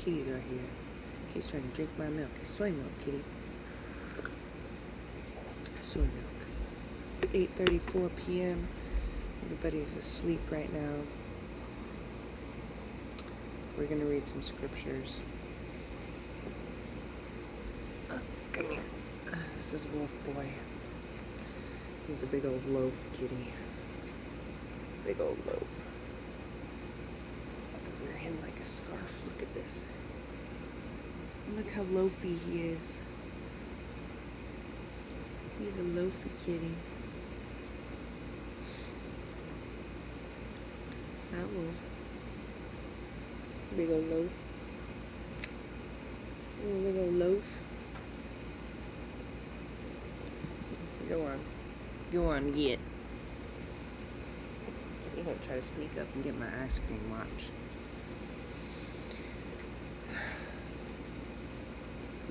kitties are here. Kitty's trying to drink my milk. It's soy milk, kitty. Soy milk. It's 8:34 p.m. Everybody's asleep right now. We're going to read some scriptures. Come here. This is Wolf Boy. He's a big old loaf kitty. Big old loaf. I could wear him like a scarf. Look at this. Look how loafy he is. He's a loafy kitty. That wolf. Big old loaf. Big old loaf. Go on. Go on, get. I'm gonna try to sneak up and get my ice cream. Watch.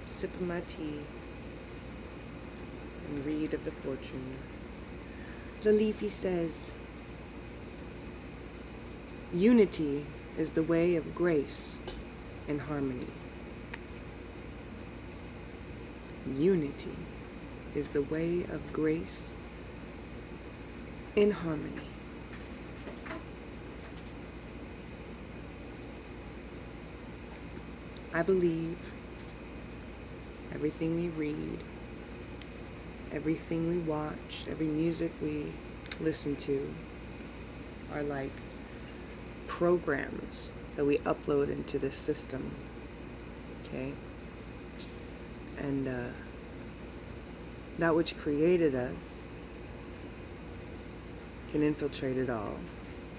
Sip of my tea and read of the fortune. The Leafy says, unity is the way of grace and harmony. Unity is the way of grace and harmony. I believe everything we read, everything we watch, every music we listen to are like programs that we upload into this system, okay? And that which created us can infiltrate it all,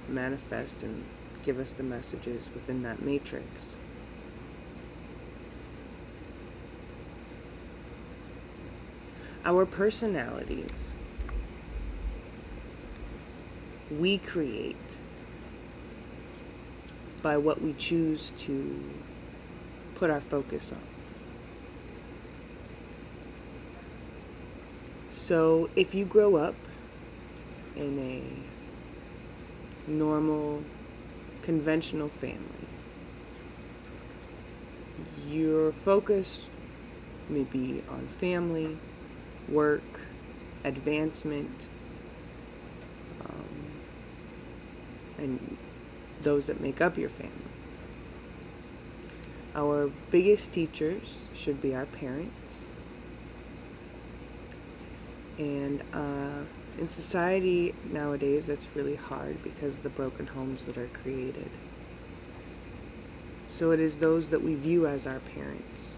manifest and give us the messages within that matrix. Our personalities, we create by what we choose to put our focus on. So if you grow up in a normal, conventional family, your focus may be on family, work, advancement, and those that make up your family. Our biggest teachers should be our parents. And in society nowadays, that's really hard because of the broken homes that are created. So it is those that we view as our parents.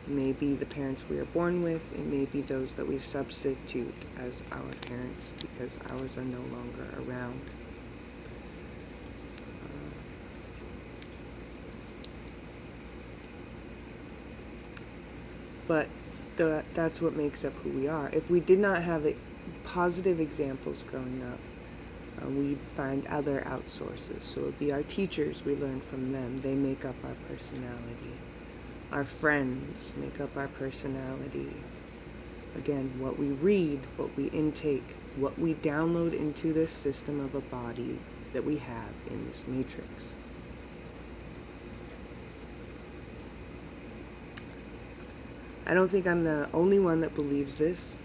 It may be the parents we are born with. It may be those that we substitute as our parents because ours are no longer around. But that's what makes up who we are. If we did not have positive examples growing up, we'd find other outsources. So it would be our teachers, we learn from them. They make up our personality. Our friends make up our personality. Again, what we read, what we intake, what we download into this system of a body that we have in this matrix. I don't think I'm the only one that believes this,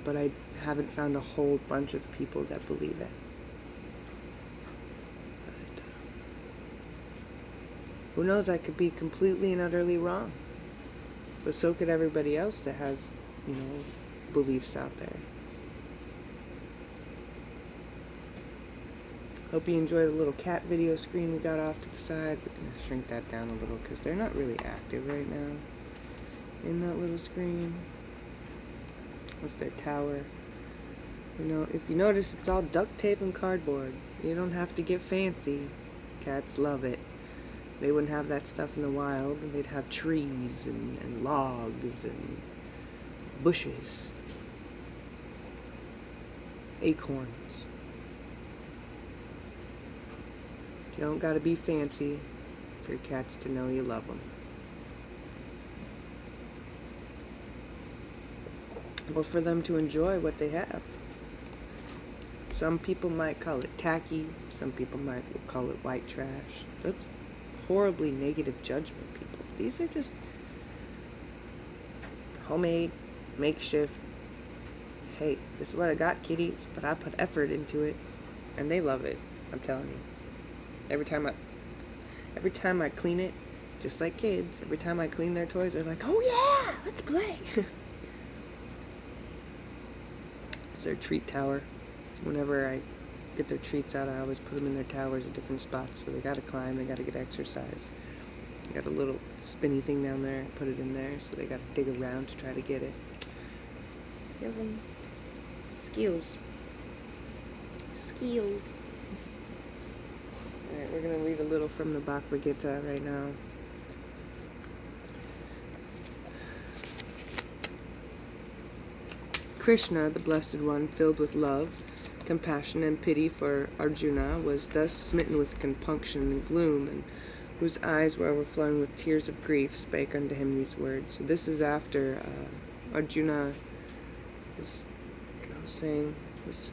but I haven't found a whole bunch of people that believe it. But, who knows, I could be completely and utterly wrong. But so could everybody else that has, beliefs out there. Hope you enjoy the little cat video screen we got off to the side. We're going to shrink that down a little because they're not really active right now in that little screen. That's their tower. If you notice, it's all duct tape and cardboard. You don't have to get fancy. Cats love it. They wouldn't have that stuff in the wild. They'd have trees and logs and bushes, acorns. You don't gotta be fancy for your cats to know you love them. Or for them to enjoy what they have. Some people might call it tacky. Some people might call it white trash. That's horribly negative judgment, people. These are just homemade, makeshift. Hey, this is what I got, kitties, but I put effort into it, and they love it. I'm telling you. Every time I clean it, just like kids, every time I clean their toys, they're like, "Oh yeah, let's play." It's their treat tower. Whenever I get their treats out, I always put them in their towers at different spots. So they gotta climb, they gotta get exercise. I got a little spinny thing down there, put it in there, so they gotta dig around to try to get it. Gives them skills. Skills. Alright, we're gonna read a little from the Bhagavad Gita right now. Krishna, the Blessed One, filled with love, compassion, and pity for Arjuna, was thus smitten with compunction and gloom, and whose eyes were overflowing with tears of grief, spake unto him these words. So this is after Arjuna is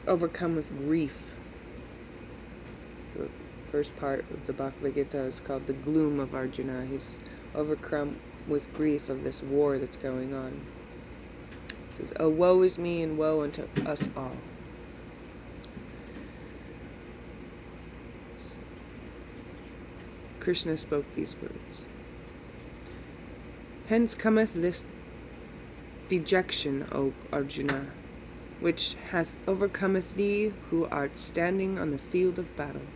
overcome with grief. The first part of the Bhagavad Gita is called the gloom of Arjuna. He's overcome with grief of this war that's going on. It says, "Oh, woe is me, and woe unto us all." Krishna spoke these words. Hence cometh this dejection, O Arjuna, which hath overcometh thee who art standing on the field of battle.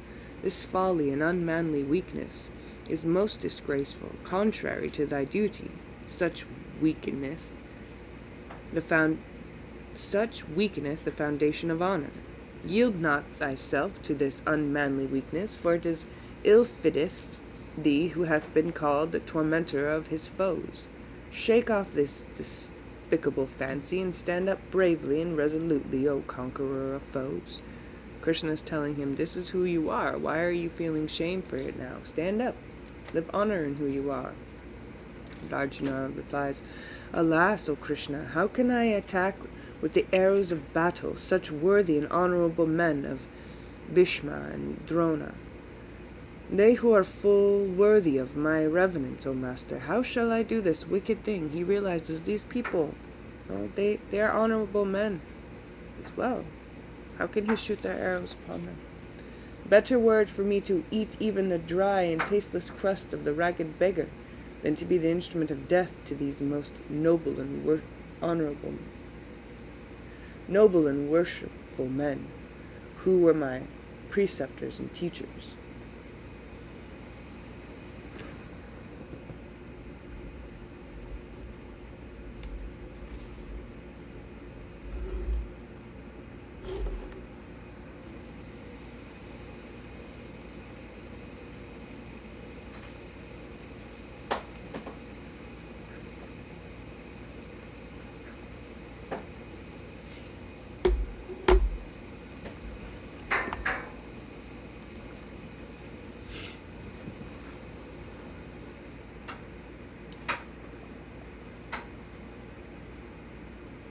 This folly and unmanly weakness is most disgraceful, contrary to thy duty. Such weakeneth the foundation of honor. Yield not thyself to this unmanly weakness, for it is ill fitteth thee who hath been called the tormentor of his foes. Shake off this despicable fancy, and stand up bravely and resolutely, O conqueror of foes. Krishna is telling him, this is who you are. Why are you feeling shame for it now? Stand up. Live honor in who you are. And Arjuna replies, Alas, O Krishna, how can I attack with the arrows of battle such worthy and honorable men of Bhishma and Drona? They who are full worthy of my reverence, O Master. How shall I do this wicked thing? He realizes these people, they are honorable men as well. How can he shoot their arrows upon them? Better word for me to eat even the dry and tasteless crust of the ragged beggar than to be the instrument of death to these most noble and worshipful men, who were my preceptors and teachers.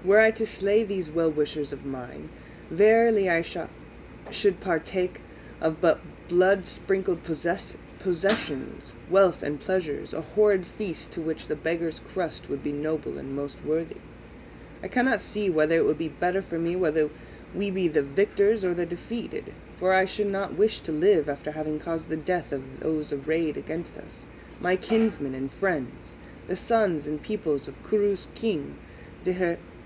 Were I to slay these well-wishers of mine, verily I should partake of but blood-sprinkled possessions, wealth and pleasures, a horrid feast to which the beggar's crust would be noble and most worthy. I cannot see whether it would be better for me whether we be the victors or the defeated, for I should not wish to live after having caused the death of those arrayed against us, my kinsmen and friends, the sons and peoples of Kuru's king, Dhritarashtra,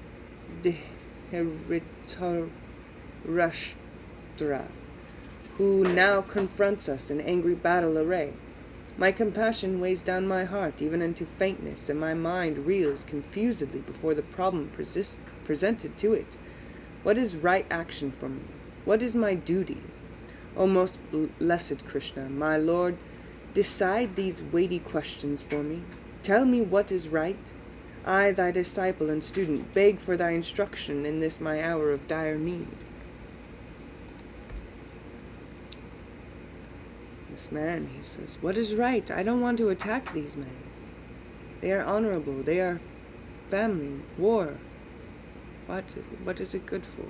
who now confronts us in angry battle array. My compassion weighs down my heart even unto faintness, and my mind reels confusedly before the problem presented to it. What is right action for me? What is my duty? O most blessed Krishna, my Lord, decide these weighty questions for me. Tell me what is right. I, thy disciple and student, beg for thy instruction in this my hour of dire need. This man, he says, what is right? I don't want to attack these men. They are honorable. They are family. War. What is it good for?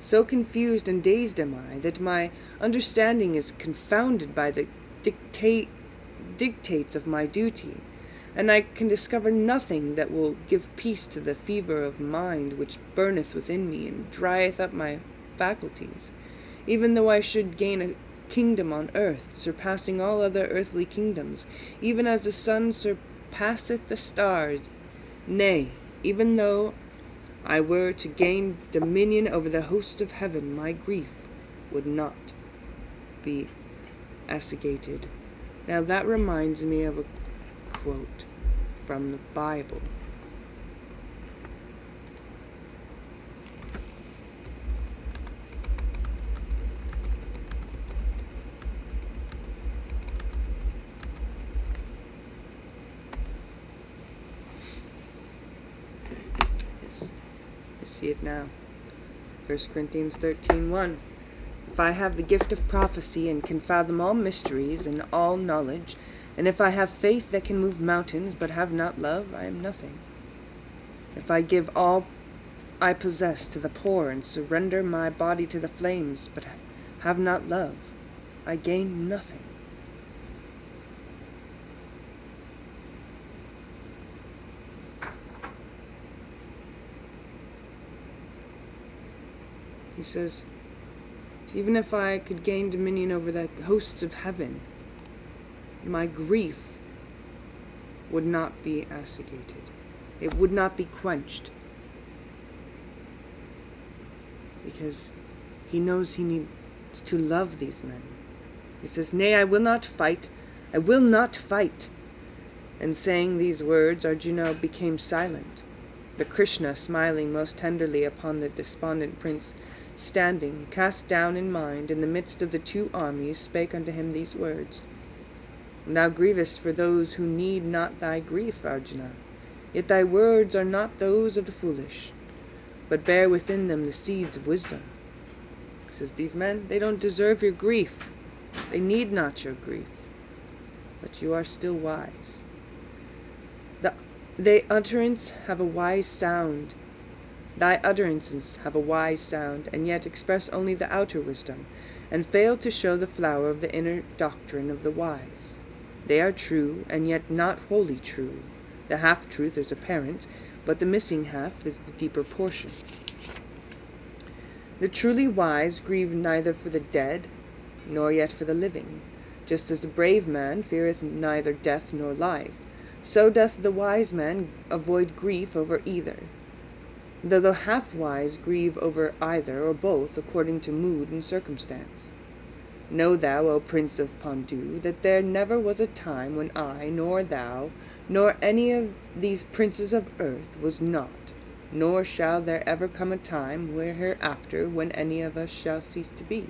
So confused and dazed am I that my understanding is confounded by the dictates of my duty, and I can discover nothing that will give peace to the fever of mind which burneth within me and drieth up my faculties, even though I should gain a kingdom on earth, surpassing all other earthly kingdoms, even as the sun surpasseth the stars. Nay, even though I were to gain dominion over the hosts of heaven, my grief would not be assuaged. Now that reminds me of a quote from the Bible. Yes, I see it now. 1 Corinthians 13:1. If I have the gift of prophecy and can fathom all mysteries and all knowledge, and if I have faith that can move mountains but have not love, I am nothing. If I give all I possess to the poor and surrender my body to the flames but have not love, I gain nothing. He says, even if I could gain dominion over the hosts of heaven, my grief would not be assuaged. It would not be quenched. Because he knows he needs to love these men. He says, nay, I will not fight. I will not fight. And saying these words, Arjuna became silent. But Krishna, smiling most tenderly upon the despondent prince, standing, cast down in mind, in the midst of the two armies, spake unto him these words. Thou grievest for those who need not thy grief, Arjuna. Yet thy words are not those of the foolish, but bear within them the seeds of wisdom. He says, these men, they don't deserve your grief. They need not your grief. But you are still wise. Thy utterances have a wise sound, and yet express only the outer wisdom, and fail to show the flower of the inner doctrine of the wise. They are true, and yet not wholly true. The half-truth is apparent, but the missing half is the deeper portion. The truly wise grieve neither for the dead, nor yet for the living. Just as a brave man feareth neither death nor life, so doth the wise man avoid grief over either. Though the half-wise grieve over either or both according to mood and circumstance. Know thou, O Prince of Pandu, that there never was a time when I, nor thou, nor any of these princes of earth was not, nor shall there ever come a time where hereafter when any of us shall cease to be.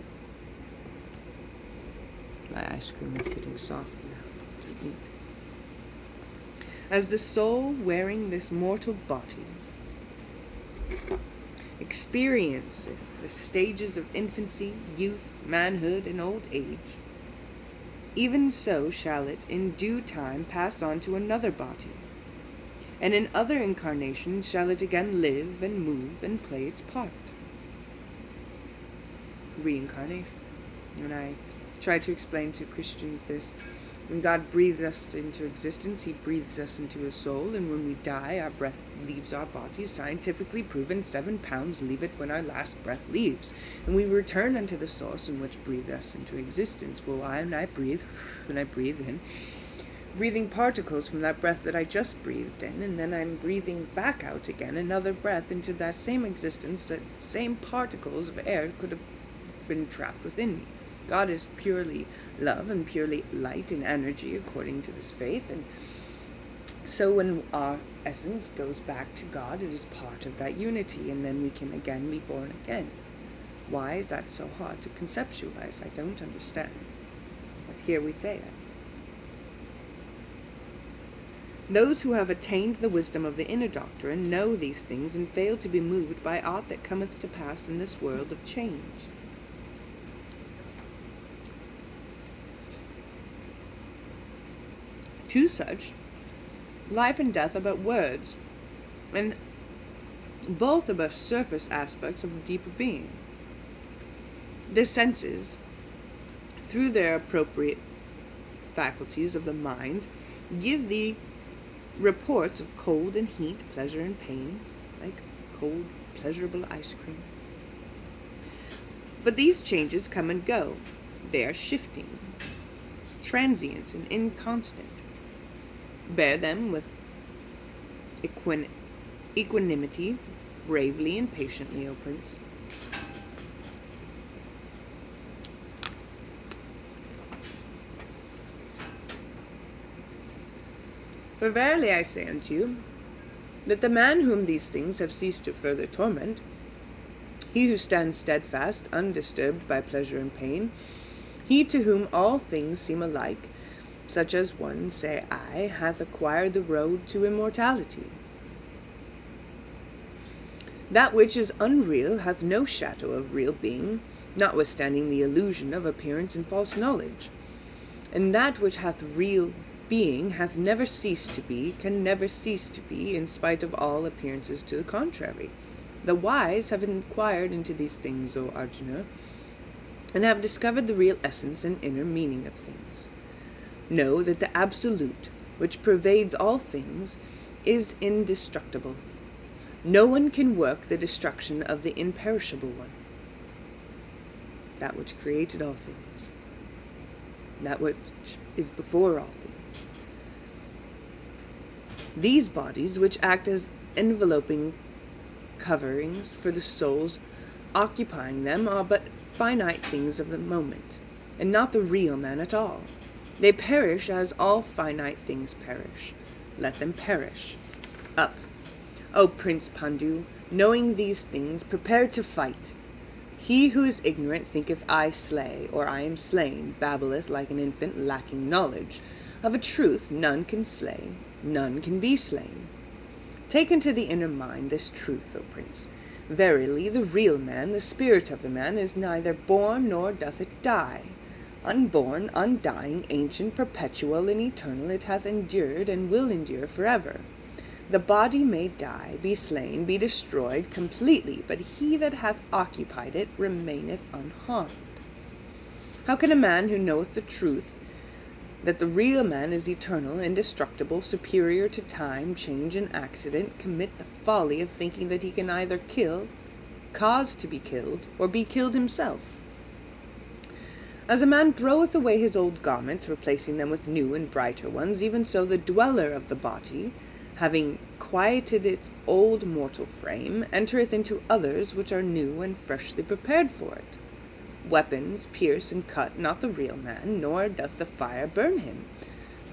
My ice cream is getting soft now. As the soul wearing this mortal body experienceth the stages of infancy, youth, manhood, and old age, even so shall it in due time pass on to another body, and in other incarnations shall it again live and move and play its part. Reincarnation. And I try to explain to Christians this. When God breathes us into existence, he breathes us into a soul, and when we die, our breath leaves our bodies. Scientifically proven, 7 pounds leave it when our last breath leaves. And we return unto the source in which breathed us into existence. Well, I breathe, when I breathe in, breathing particles from that breath that I just breathed in, and then I'm breathing back out again, another breath into that same existence, that same particles of air could have been trapped within me. God is purely love and purely light and energy according to this faith, and so when our essence goes back to God, it is part of that unity, and then we can again be born again. Why is that so hard to conceptualize? I don't understand. But here we say it. Those who have attained the wisdom of the inner doctrine know these things and fail to be moved by aught that cometh to pass in this world of change. To such, life and death are but words, and both are but surface aspects of the deeper being. The senses, through their appropriate faculties of the mind, give thee reports of cold and heat, pleasure and pain, like cold, pleasurable ice cream. But these changes come and go. They are shifting, transient, and inconstant. Bear them with equanimity, bravely and patiently, O Prince. For verily I say unto you, that the man whom these things have ceased to further torment, he who stands steadfast, undisturbed by pleasure and pain, he to whom all things seem alike, such as one, say I, hath acquired the road to immortality. That which is unreal hath no shadow of real being, notwithstanding the illusion of appearance and false knowledge. And that which hath real being hath never ceased to be, can never cease to be, in spite of all appearances to the contrary. The wise have inquired into these things, O Arjuna, and have discovered the real essence and inner meaning of things. Know that the Absolute, which pervades all things, is indestructible. No one can work the destruction of the imperishable one, that which created all things, that which is before all things. These bodies, which act as enveloping coverings for the souls occupying them, are but finite things of the moment, and not the real man at all. They perish as all finite things perish. Let them perish. Up, O Prince Pandu, knowing these things, prepare to fight. He who is ignorant thinketh I slay, or I am slain, babbleth like an infant lacking knowledge. Of a truth none can slay, none can be slain. Take into the inner mind this truth, O Prince. Verily, the real man, the spirit of the man, is neither born nor doth it die. Unborn, undying, ancient, perpetual, and eternal, it hath endured and will endure forever. The body may die, be slain, be destroyed completely, but he that hath occupied it remaineth unharmed. How can a man who knoweth the truth, that the real man is eternal, indestructible, superior to time, change, and accident, commit the folly of thinking that he can either kill, cause to be killed, or be killed himself? As a man throweth away his old garments, replacing them with new and brighter ones, even so the dweller of the body, having quieted its old mortal frame, entereth into others which are new and freshly prepared for it. Weapons pierce and cut not the real man, nor doth the fire burn him.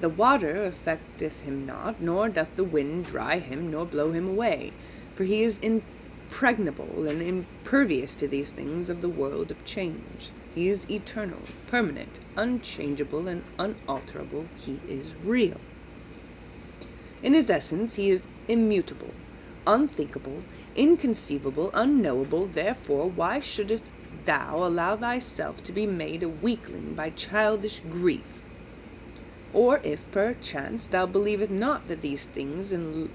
The water affecteth him not, nor doth the wind dry him, nor blow him away, for he is impregnable and impervious to these things of the world of change. He is eternal, permanent, unchangeable, and unalterable. He is real. In his essence he is immutable, unthinkable, inconceivable, unknowable. Therefore, why shouldest thou allow thyself to be made a weakling by childish grief? Or if perchance thou believest not these things, and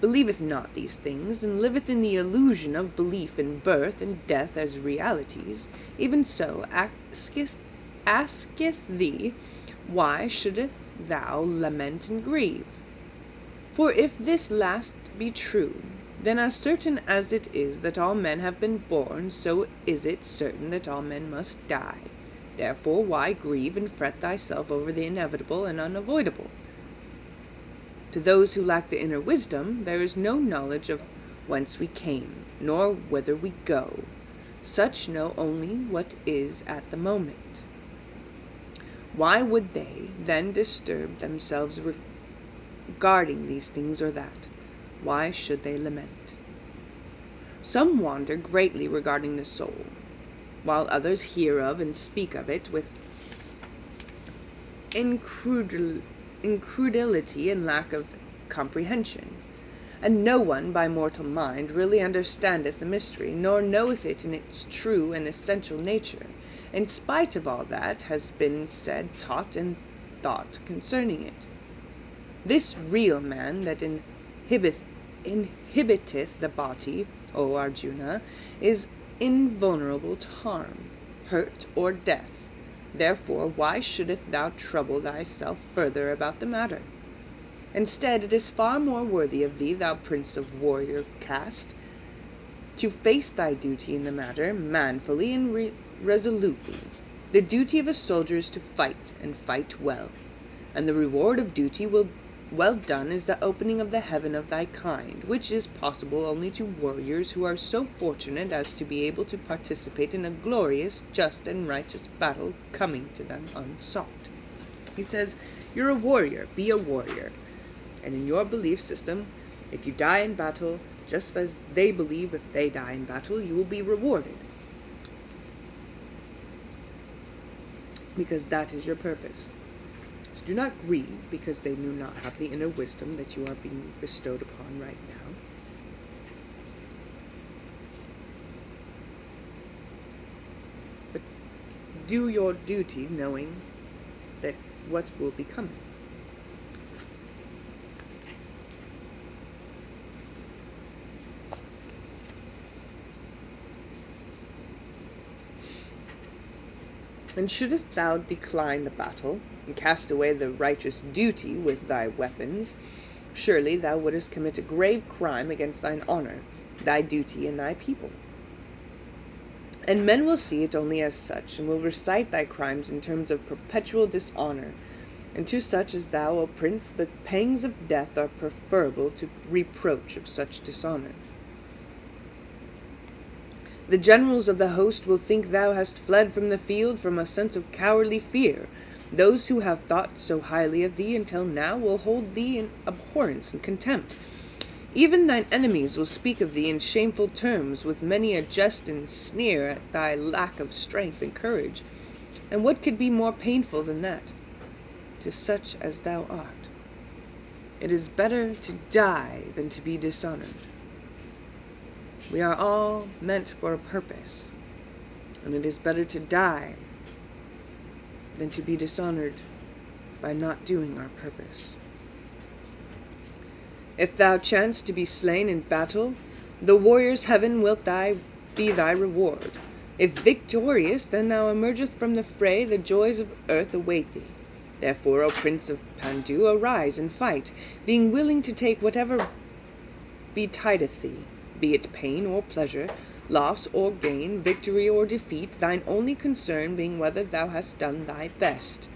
liveth in the illusion of belief in birth and death as realities, even so asketh thee, why shouldest thou lament and grieve? For if this last be true, then as certain as it is that all men have been born, so is it certain that all men must die. Therefore why grieve and fret thyself over the inevitable and unavoidable? To those who lack the inner wisdom, there is no knowledge of whence we came, nor whither we go. Such know only what is at the moment. Why would they then disturb themselves regarding these things or that? Why should they lament? Some wander greatly regarding the soul, while others hear of and speak of it with incredulity and lack of comprehension. And no one by mortal mind really understandeth the mystery, nor knoweth it in its true and essential nature, in spite of all that has been said, taught, and thought concerning it. This real man that inhibiteth the body, O Arjuna, is invulnerable to harm. hurt, or death. Therefore, why shouldst thou trouble thyself further about the matter? Instead, it is far more worthy of thee, thou prince of warrior caste, to face thy duty in the matter manfully and resolutely. The duty of a soldier is to fight, and fight well, and the reward of duty well done is the opening of the heaven of thy kind, which is possible only to warriors who are so fortunate as to be able to participate in a glorious, just, and righteous battle coming to them unsought. He says, you're a warrior, be a warrior. And in your belief system, if you die in battle, just as they believe if they die in battle, you will be rewarded. Because that is your purpose. So do not grieve because they do not have the inner wisdom that you are being bestowed upon right now. But do your duty knowing that what will be coming. And shouldest thou decline the battle, and cast away the righteous duty with thy weapons, surely thou wouldest commit a grave crime against thine honor, thy duty, and thy people. And men will see it only as such, and will recite thy crimes in terms of perpetual dishonor. And to such as thou, O prince, the pangs of death are preferable to reproach of such dishonor. The generals of the host will think thou hast fled from the field from a sense of cowardly fear. Those who have thought so highly of thee until now will hold thee in abhorrence and contempt. Even thine enemies will speak of thee in shameful terms, with many a jest and sneer at thy lack of strength and courage. And what could be more painful than that, to such as thou art? It is better to die than to be dishonored. We are all meant for a purpose, and it is better to die than to be dishonored by not doing our purpose. If thou chance to be slain in battle, the warrior's heaven wilt be thy reward. If victorious, then thou emergeth from the fray, the joys of earth await thee. Therefore, O Prince of Pandu, arise and fight, being willing to take whatever betideth thee, be it pain or pleasure, loss or gain, victory or defeat, thine only concern being whether thou hast done thy best.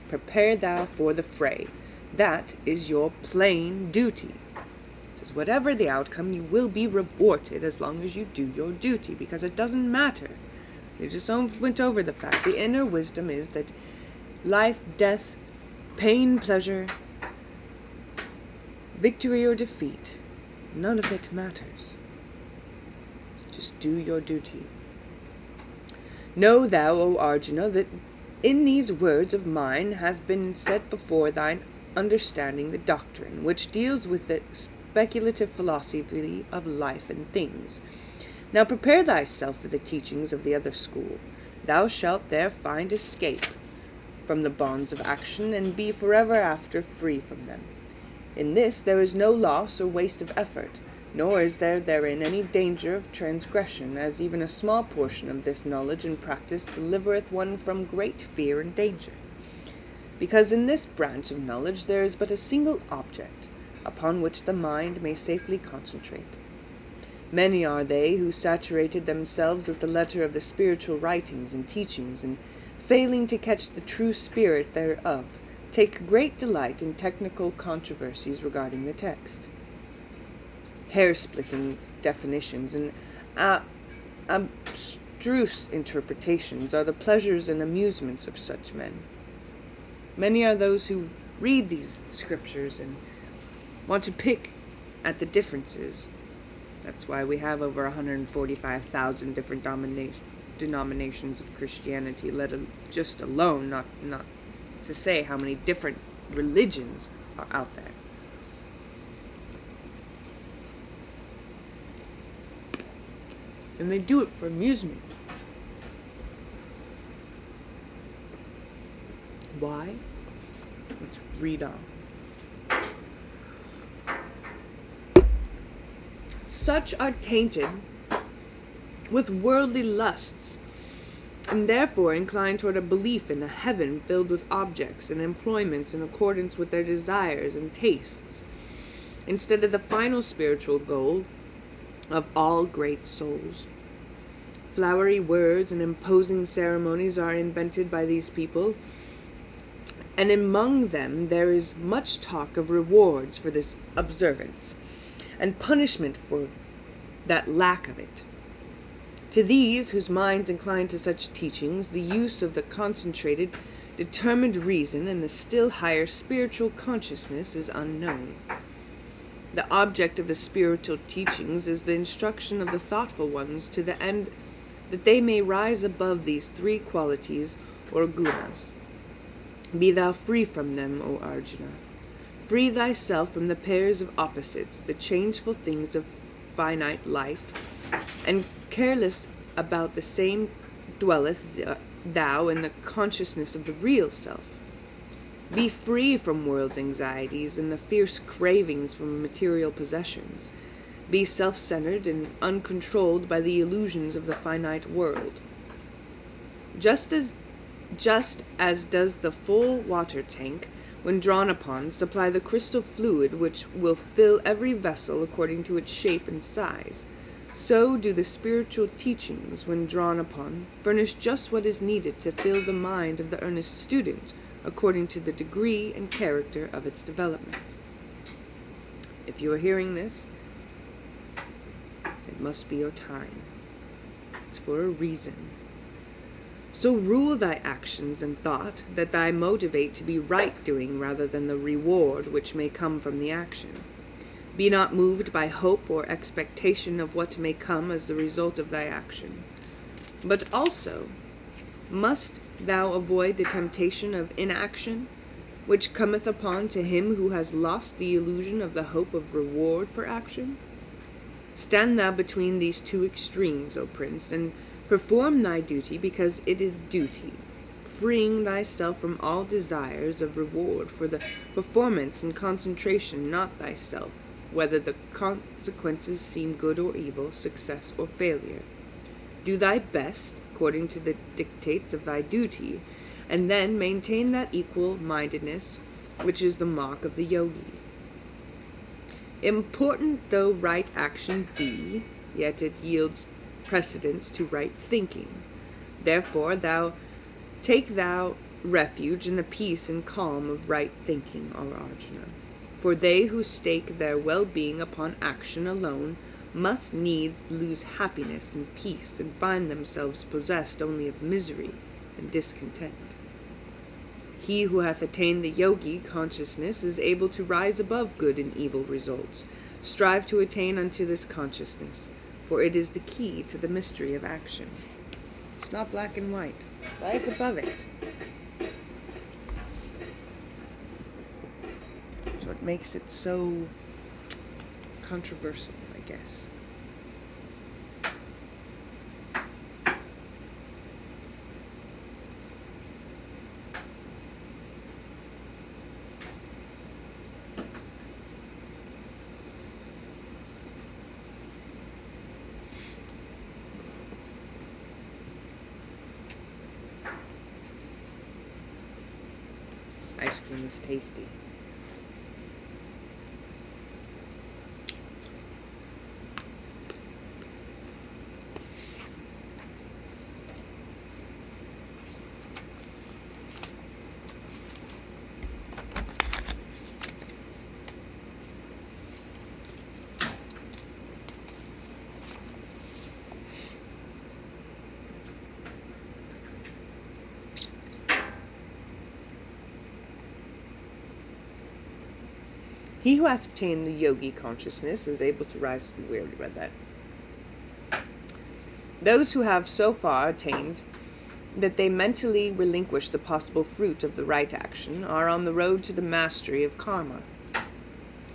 Prepare thou for the fray. That is your plain duty. It says, whatever the outcome, you will be rewarded as long as you do your duty, because it doesn't matter. We just went over the fact. The inner wisdom is that life, death, pain, pleasure, victory or defeat, none of it matters. Just do your duty. Know thou, O Arjuna, that in these words of mine hath been set before thine understanding the doctrine, which deals with the speculative philosophy of life and things. Now prepare thyself for the teachings of the other school. Thou shalt there find escape from the bonds of action, and be forever after free from them. In this there is no loss or waste of effort, nor is there therein any danger of transgression, as even a small portion of this knowledge and practice delivereth one from great fear and danger. Because in this branch of knowledge there is but a single object, upon which the mind may safely concentrate. Many are they who saturated themselves with the letter of the spiritual writings and teachings, and failing to catch the true spirit thereof, take great delight in technical controversies regarding the text. Hair-splitting definitions and abstruse interpretations are the pleasures and amusements of such men. Many are those who read these scriptures and want to pick at the differences. That's why we have over 145,000 different denominations of Christianity, just alone, not to say how many different religions are out there. And they do it for amusement. Why? Let's read on. Such are tainted with worldly lusts, and therefore incline toward a belief in a heaven filled with objects and employments in accordance with their desires and tastes, instead of the final spiritual goal of all great souls. Flowery words and imposing ceremonies are invented by these people, and among them there is much talk of rewards for this observance, and punishment for that lack of it. To these, whose minds incline to such teachings, the use of the concentrated, determined reason and the still higher spiritual consciousness is unknown. The object of the spiritual teachings is the instruction of the thoughtful ones to the end that they may rise above these three qualities or gunas. Be thou free from them, O Arjuna. Free thyself from the pairs of opposites, the changeful things of finite life, and careless about the same dwelleth thou in the consciousness of the real self. Be free from world's anxieties and the fierce cravings for material possessions. Be self-centered and uncontrolled by the illusions of the finite world. Just as does the full water tank, when drawn upon, supply the crystal fluid which will fill every vessel according to its shape and size, so do the spiritual teachings, when drawn upon, furnish just what is needed to fill the mind of the earnest student, according to the degree and character of its development. If you are hearing this, it must be your time. It's for a reason. So rule thy actions and thought, that thy motivate to be right doing rather than the reward which may come from the action. Be not moved by hope or expectation of what may come as the result of thy action. But also must thou avoid the temptation of inaction, which cometh upon to him who has lost the illusion of the hope of reward for action? Stand thou between these two extremes, O Prince, and perform thy duty because it is duty, freeing thyself from all desires of reward for the performance and concentration, not thyself, whether the consequences seem good or evil, success or failure. Do thy best, according to the dictates of thy duty, and then maintain that equal-mindedness which is the mark of the yogi. Important though right action be, yet it yields precedence to right thinking. Therefore take thou refuge in the peace and calm of right thinking, O Arjuna. For they who stake their well-being upon action alone must needs lose happiness and peace, and find themselves possessed only of misery and discontent. He who hath attained the yogi consciousness is able to rise above good and evil results. Strive to attain unto this consciousness, for it is the key to the mystery of action. It's not black and white. Rise above it. So it makes it so controversial, I guess. Ice cream is tasty. He who hath attained the yogi consciousness is able to rise. We already read that. Those who have so far attained that they mentally relinquish the possible fruit of the right action are on the road to the mastery of karma.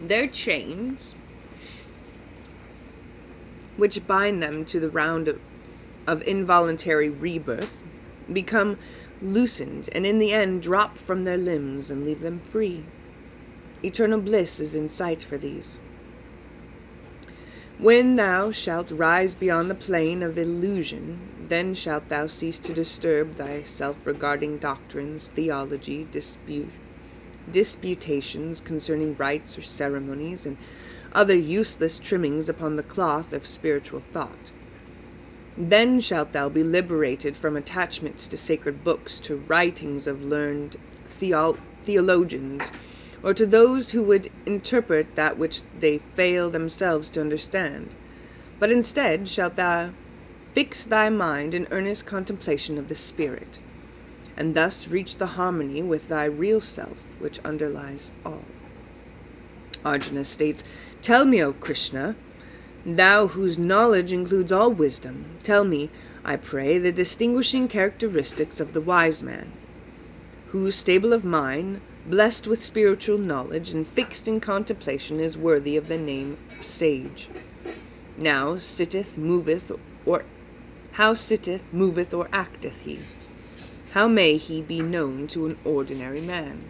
Their chains, which bind them to the round of involuntary rebirth, become loosened, and in the end drop from their limbs and leave them free. Eternal bliss is in sight for these. When thou shalt rise beyond the plane of illusion, then shalt thou cease to disturb thyself regarding doctrines, theology, disputations concerning rites or ceremonies, and other useless trimmings upon the cloth of spiritual thought. Then shalt thou be liberated from attachments to sacred books, to writings of learned theologians, or to those who would interpret that which they fail themselves to understand. But instead shalt thou fix thy mind in earnest contemplation of the Spirit, and thus reach the harmony with thy real self, which underlies all. Arjuna states, "Tell me, O Krishna, thou whose knowledge includes all wisdom, tell me, I pray, the distinguishing characteristics of the wise man, who, stable of mind, blessed with spiritual knowledge, and fixed in contemplation, is worthy of the name sage. How sitteth, moveth, or acteth he? How may he be known to an ordinary man?"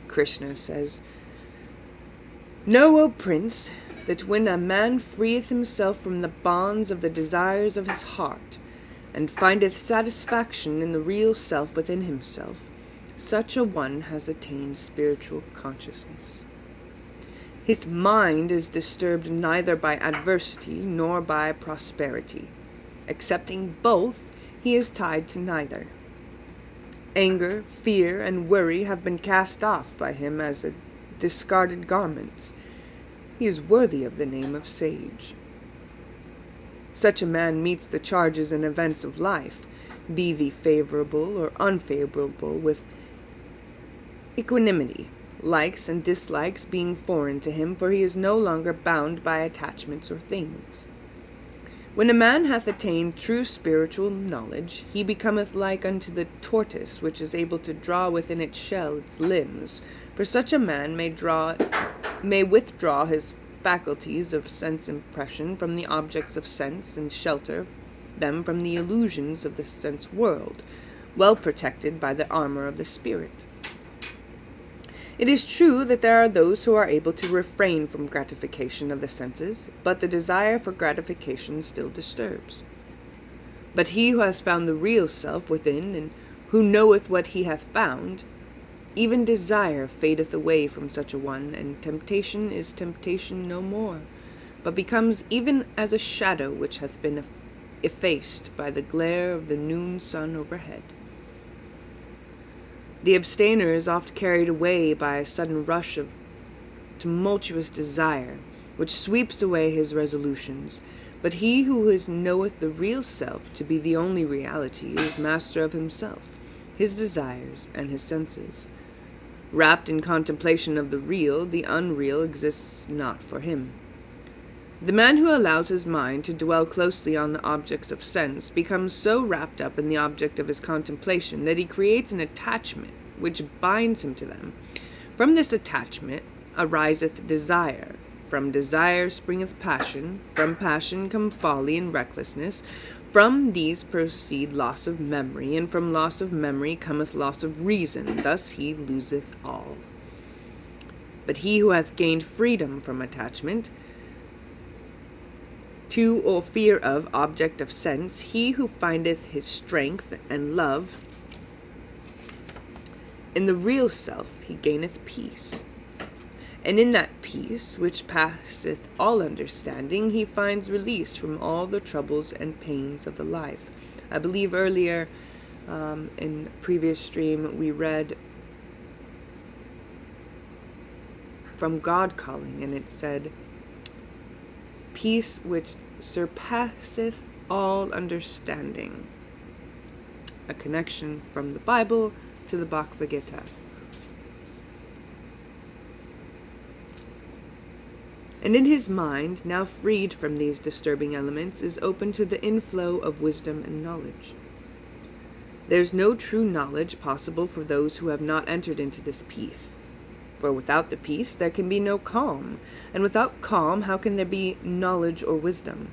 Krishna says, "Know, O prince, that when a man freeth himself from the bonds of the desires of his heart, and findeth satisfaction in the real self within himself, such a one has attained spiritual consciousness. His mind is disturbed neither by adversity nor by prosperity. Accepting both, he is tied to neither. Anger, fear, and worry have been cast off by him as discarded garments. He is worthy of the name of sage. Such a man meets the charges and events of life, be they favorable or unfavorable, with equanimity, likes and dislikes being foreign to him, for he is no longer bound by attachments or things. When a man hath attained true spiritual knowledge, he becometh like unto the tortoise, which is able to draw within its shell its limbs, for such a man may withdraw his faculties of sense impression from the objects of sense, and shelter them from the illusions of the sense world, well protected by the armor of the spirit. It is true that there are those who are able to refrain from gratification of the senses, but the desire for gratification still disturbs. But he who has found the real self within, and who knoweth what he hath found, even desire fadeth away from such a one, and temptation is temptation no more, but becomes even as a shadow which hath been effaced by the glare of the noon sun overhead. The abstainer is oft carried away by a sudden rush of tumultuous desire, which sweeps away his resolutions, but he who knoweth the real self to be the only reality is master of himself, his desires, and his senses. Wrapped in contemplation of the real, the unreal exists not for him. The man who allows his mind to dwell closely on the objects of sense becomes so wrapped up in the object of his contemplation that he creates an attachment which binds him to them. From this attachment ariseth desire. From desire springeth passion. From passion come folly and recklessness. From these proceed loss of memory, and from loss of memory cometh loss of reason. Thus he loseth all. But he who hath gained freedom from attachment to or fear of object of sense, he who findeth his strength and love in the real self, he gaineth peace. And in that peace, which passeth all understanding, he finds release from all the troubles and pains of the life. I believe earlier in previous stream we read from God Calling, and it said, peace which surpasseth all understanding. A connection from the Bible to the Bhagavad Gita. And in his mind, now freed from these disturbing elements, is open to the inflow of wisdom and knowledge. There is no true knowledge possible for those who have not entered into this peace. For without the peace there can be no calm, and without calm how can there be knowledge or wisdom?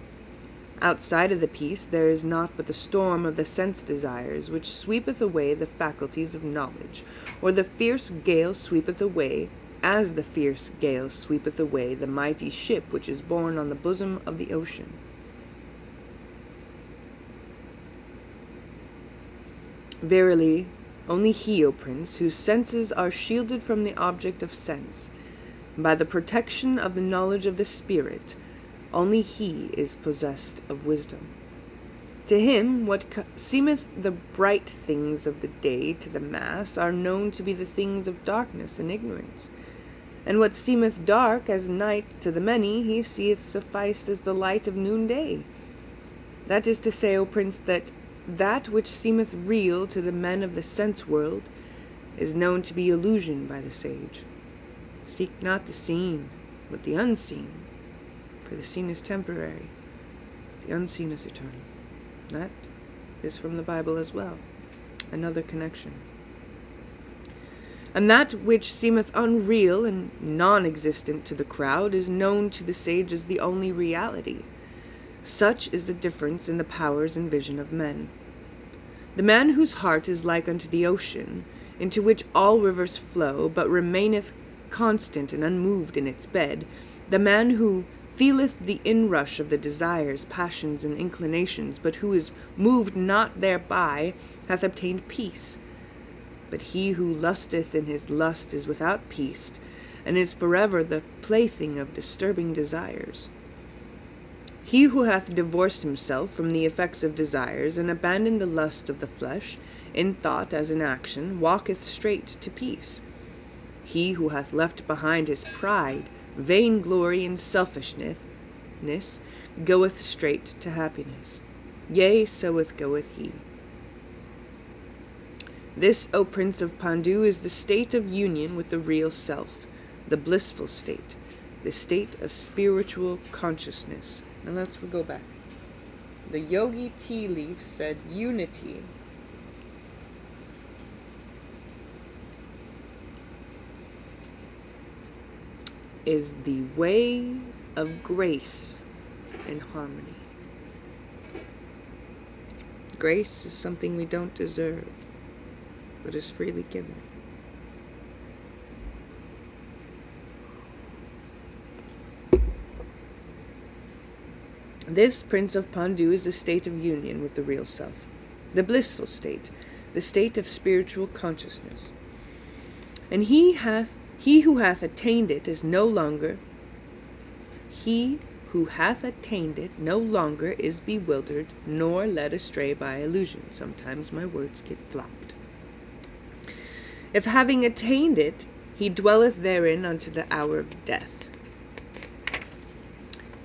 Outside of the peace there is naught but the storm of the sense desires, which sweepeth away the faculties of knowledge, or the fierce gale sweepeth away as the fierce gale sweepeth away the mighty ship which is borne on the bosom of the ocean. Verily, only he, O Prince, whose senses are shielded from the object of sense, by the protection of the knowledge of the Spirit, only he is possessed of wisdom. To him, what seemeth the bright things of the day to the mass are known to be the things of darkness and ignorance. And what seemeth dark as night to the many, he seeth sufficed as the light of noonday. That is to say, O Prince, that which seemeth real to the men of the sense world is known to be illusion by the sage. Seek not the seen, but the unseen, for the seen is temporary, the unseen is eternal. That is from the Bible as well, another connection. And that which seemeth unreal and non-existent to the crowd is known to the sage as the only reality. Such is the difference in the powers and vision of men. The man whose heart is like unto the ocean, into which all rivers flow, but remaineth constant and unmoved in its bed, the man who feeleth the inrush of the desires, passions, and inclinations, but who is moved not thereby, hath obtained peace. But he who lusteth in his lust is without peace, and is forever the plaything of disturbing desires. He who hath divorced himself from the effects of desires, and abandoned the lust of the flesh, in thought as in action, walketh straight to peace. He who hath left behind his pride, vainglory, and selfishness, goeth straight to happiness. Yea, so goeth he. This, O Prince of Pandu, is the state of union with the real self, the blissful state, the state of spiritual consciousness. Now let's go back. The Yogi tea leaf said unity is the way of grace and harmony. Grace is something we don't deserve, but is freely given. This Prince of Pandu is the state of union with the real self, the blissful state, the state of spiritual consciousness. And he who hath attained it is no longer is bewildered nor led astray by illusion. Sometimes my words get flopped. If having attained it, he dwelleth therein unto the hour of death,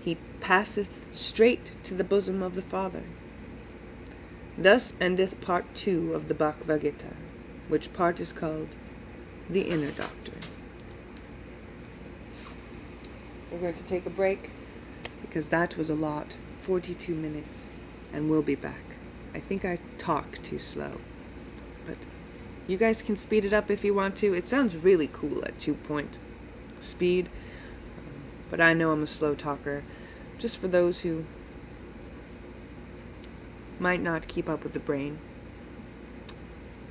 he passeth straight to the bosom of the Father. Thus endeth part 2 of the Bhagavad Gita, which part is called the Inner Doctrine. We're going to take a break, because that was a lot, 42 minutes, and we'll be back. I think I talk too slow, but you guys can speed it up if you want to. It sounds really cool at 2-point speed, but I know I'm a slow talker. Just for those who might not keep up with the brain.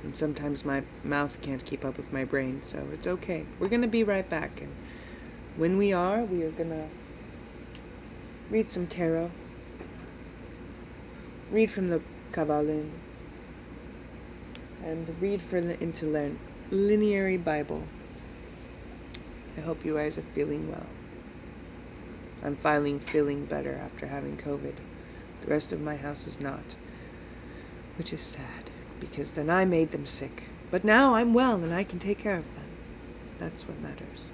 And sometimes my mouth can't keep up with my brain, so it's okay. We're going to be right back, and when we are going to read some tarot, read from the Kabbalah, and read from the interlinear Bible. I hope you guys are feeling well. I'm finally feeling better after having COVID. The rest of my house is not, which is sad, because then I made them sick. But now I'm well and I can take care of them. That's what matters.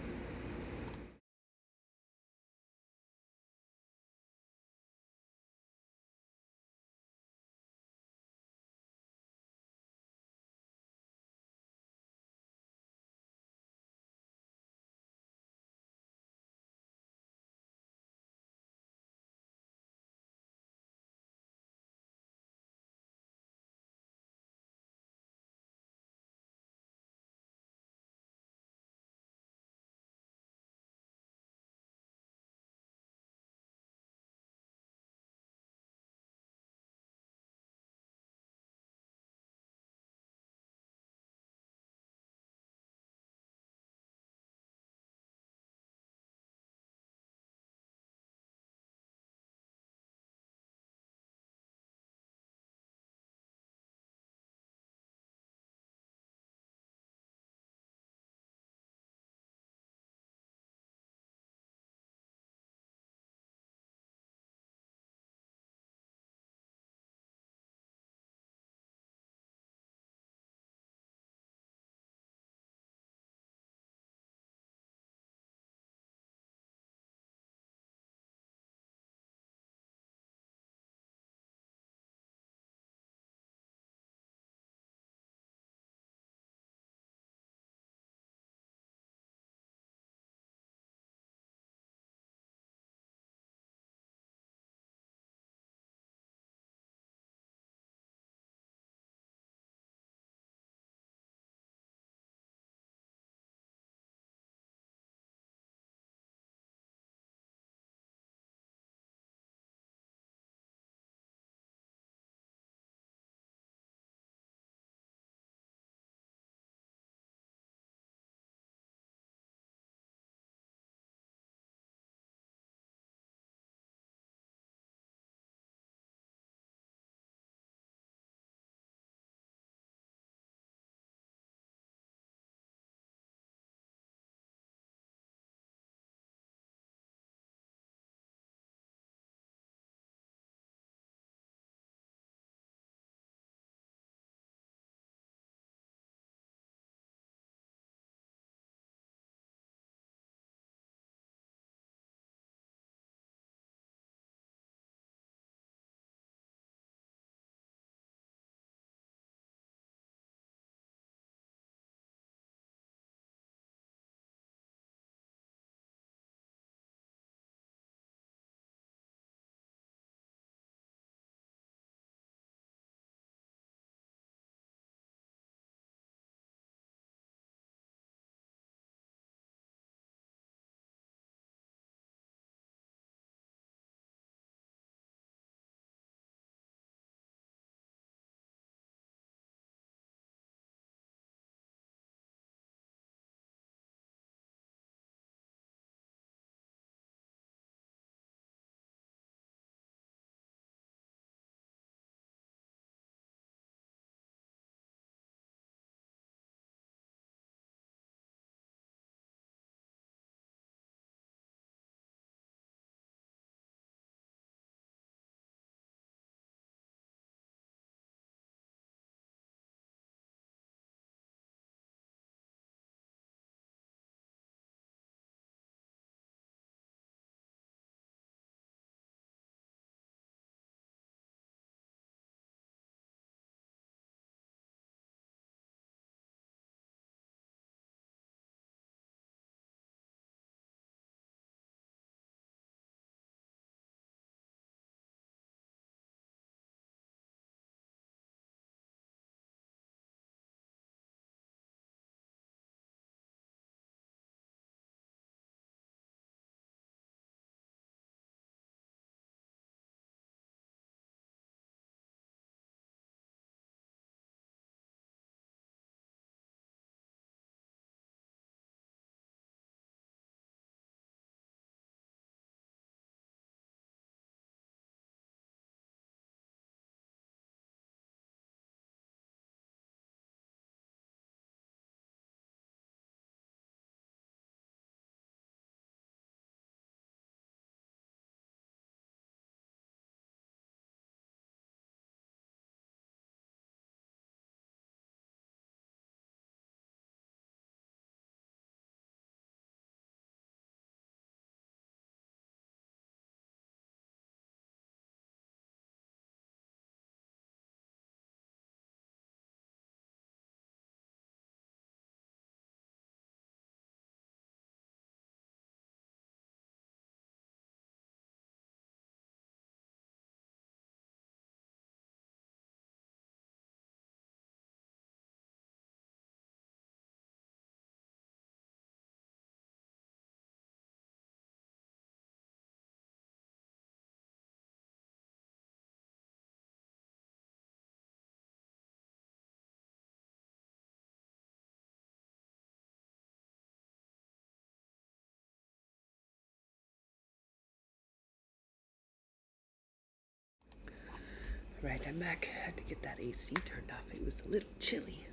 Right, I'm back. I had to get that AC turned off. It was a little chilly.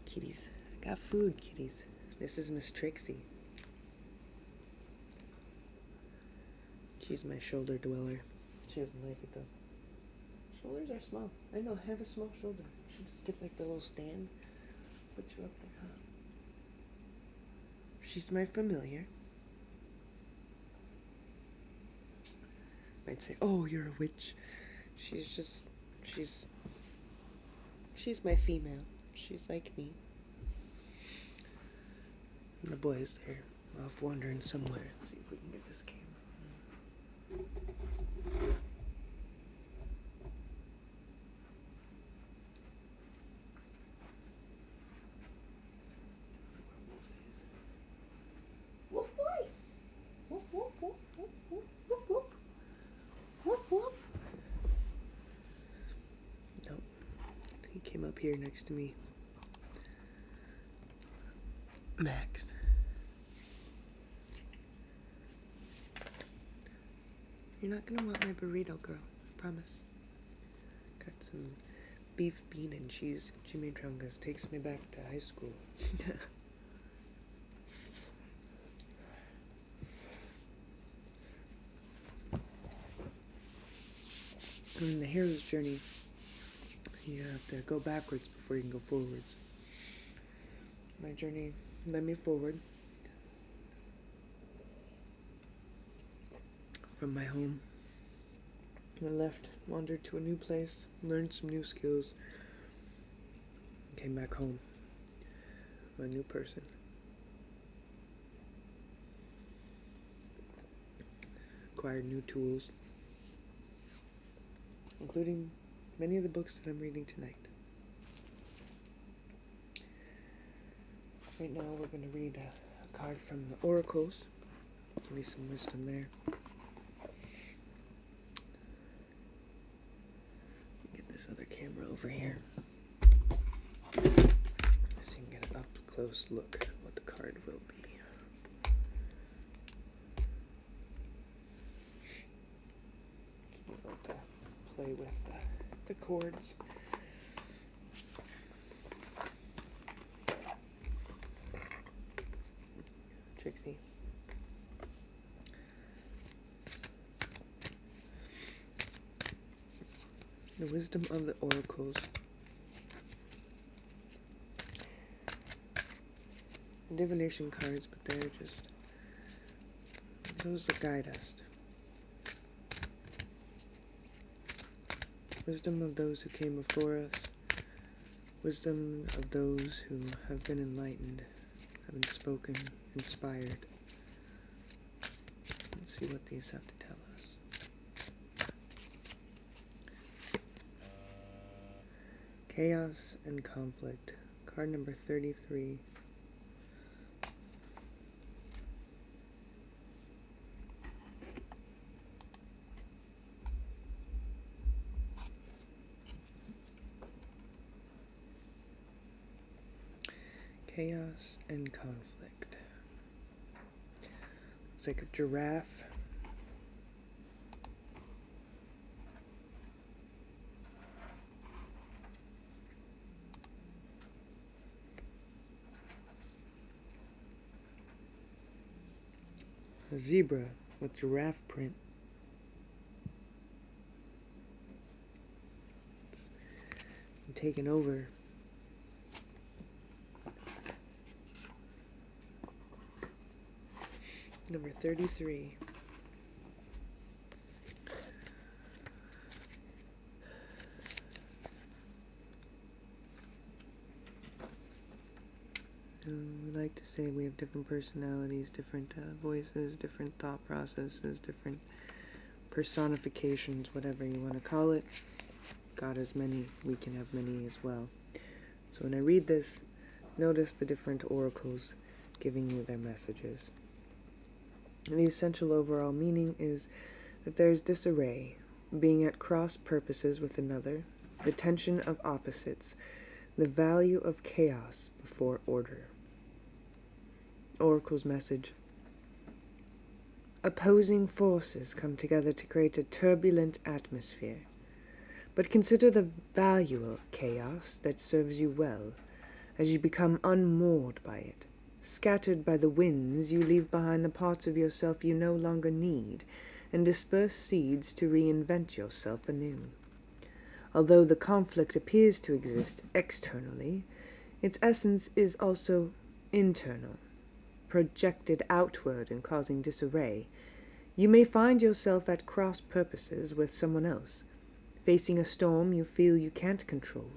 Kitties. I got food, kitties. This is Miss Trixie. She's my shoulder dweller. She doesn't like it though. Shoulders are small. I know, have a small shoulder. Should just get like the little stand. Put you up there, huh? She's my familiar. Might say, oh, you're a witch. She's my female. She's like me. And the boys, they're off wandering somewhere. Let's see if we can get this camera. Woof boy! Woof woof woof woof woof woof woof. Woof woof. Nope. He came up here next to me. Max. You're not gonna want my burrito, girl. I promise. Got some beef, bean, and cheese chimichangas. Takes me back to high school. In the hero's journey, you have to go backwards before you can go forwards. My journey led me forward from my home. I left, wandered to a new place, learned some new skills, and came back home. I'm a new person. Acquired new tools, including many of the books that I'm reading tonight. Right now we're going to read a card from the oracles. Give me some wisdom there. Get this other camera over here so you can get an up-close look at what the card will be. Keep able to play with the chords. Trixie. The wisdom of the oracles. Divination cards, but they're just those that guide us. Wisdom of those who came before us. Wisdom of those who have been enlightened, have been spoken, inspired. Let's see what these have to tell us. Chaos and conflict. Card number 33. Chaos and conflict. Looks like a giraffe. A zebra with giraffe print. It's taken over. Number 33. We like to say we have different personalities, different voices, different thought processes, different personifications, whatever you want to call it. God has many, we can have many as well. So when I read this, notice the different oracles giving you their messages. And the essential overall meaning is that there is disarray, being at cross purposes with another, the tension of opposites, the value of chaos before order. Oracle's message. Opposing forces come together to create a turbulent atmosphere. but consider the value of chaos that serves you well, as you become unmoored by it. Scattered by the winds, you leave behind the parts of yourself you no longer need, and disperse seeds to reinvent yourself anew. Although the conflict appears to exist externally, its essence is also internal, projected outward and causing disarray. You may find yourself at cross purposes with someone else, facing a storm you feel you can't control.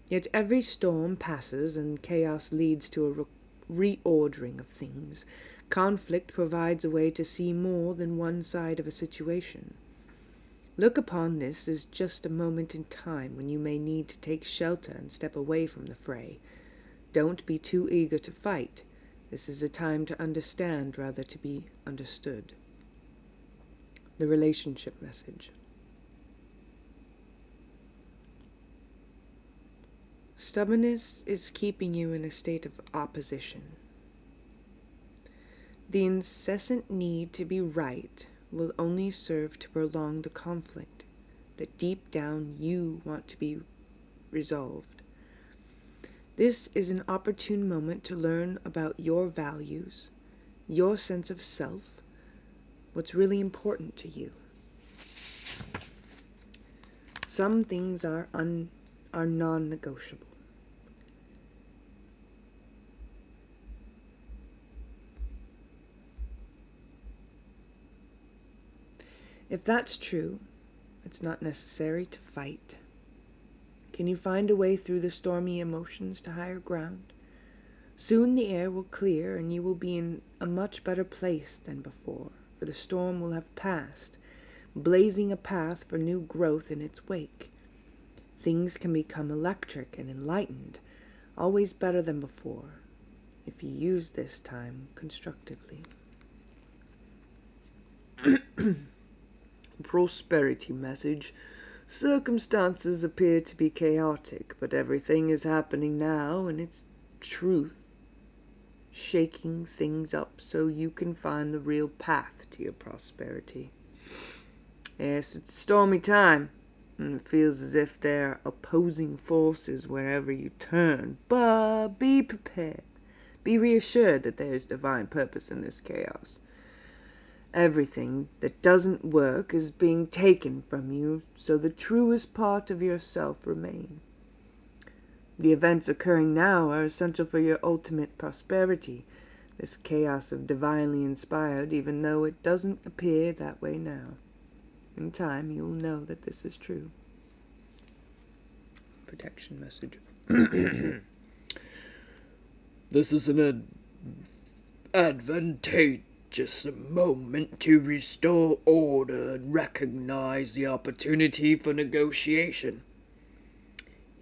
Yet every storm passes and chaos leads to a reordering of things. Conflict provides a way to see more than one side of a situation. Look upon this as just a moment in time when you may need to take shelter and step away from the fray. Don't be too eager to fight. This is a time to understand rather to be understood. The relationship message. Stubbornness is keeping you in a state of opposition. The incessant need to be right will only serve to prolong the conflict that deep down you want to be resolved. This is an opportune moment to learn about your values, your sense of self, what's really important to you. Some things are non-negotiable. If that's true, it's not necessary to fight. Can you find a way through the stormy emotions to higher ground? Soon the air will clear and you will be in a much better place than before, for the storm will have passed, blazing a path for new growth in its wake. Things can become electric and enlightened, always better than before, if you use this time constructively. Prosperity message. Circumstances appear to be chaotic, but everything is happening now in its truth, shaking things up so you can find the real path to your prosperity. Yes, it's a stormy time, and it feels as if there are opposing forces wherever you turn, but be prepared. Be reassured that there is divine purpose in this chaos. Everything that doesn't work is being taken from you, so the truest part of yourself remain. The events occurring now are essential for your ultimate prosperity, this chaos of divinely inspired, even though it doesn't appear that way now. In time, you'll know that this is true. Protection message. This is an advantageous moment to restore order and recognize the opportunity for negotiation.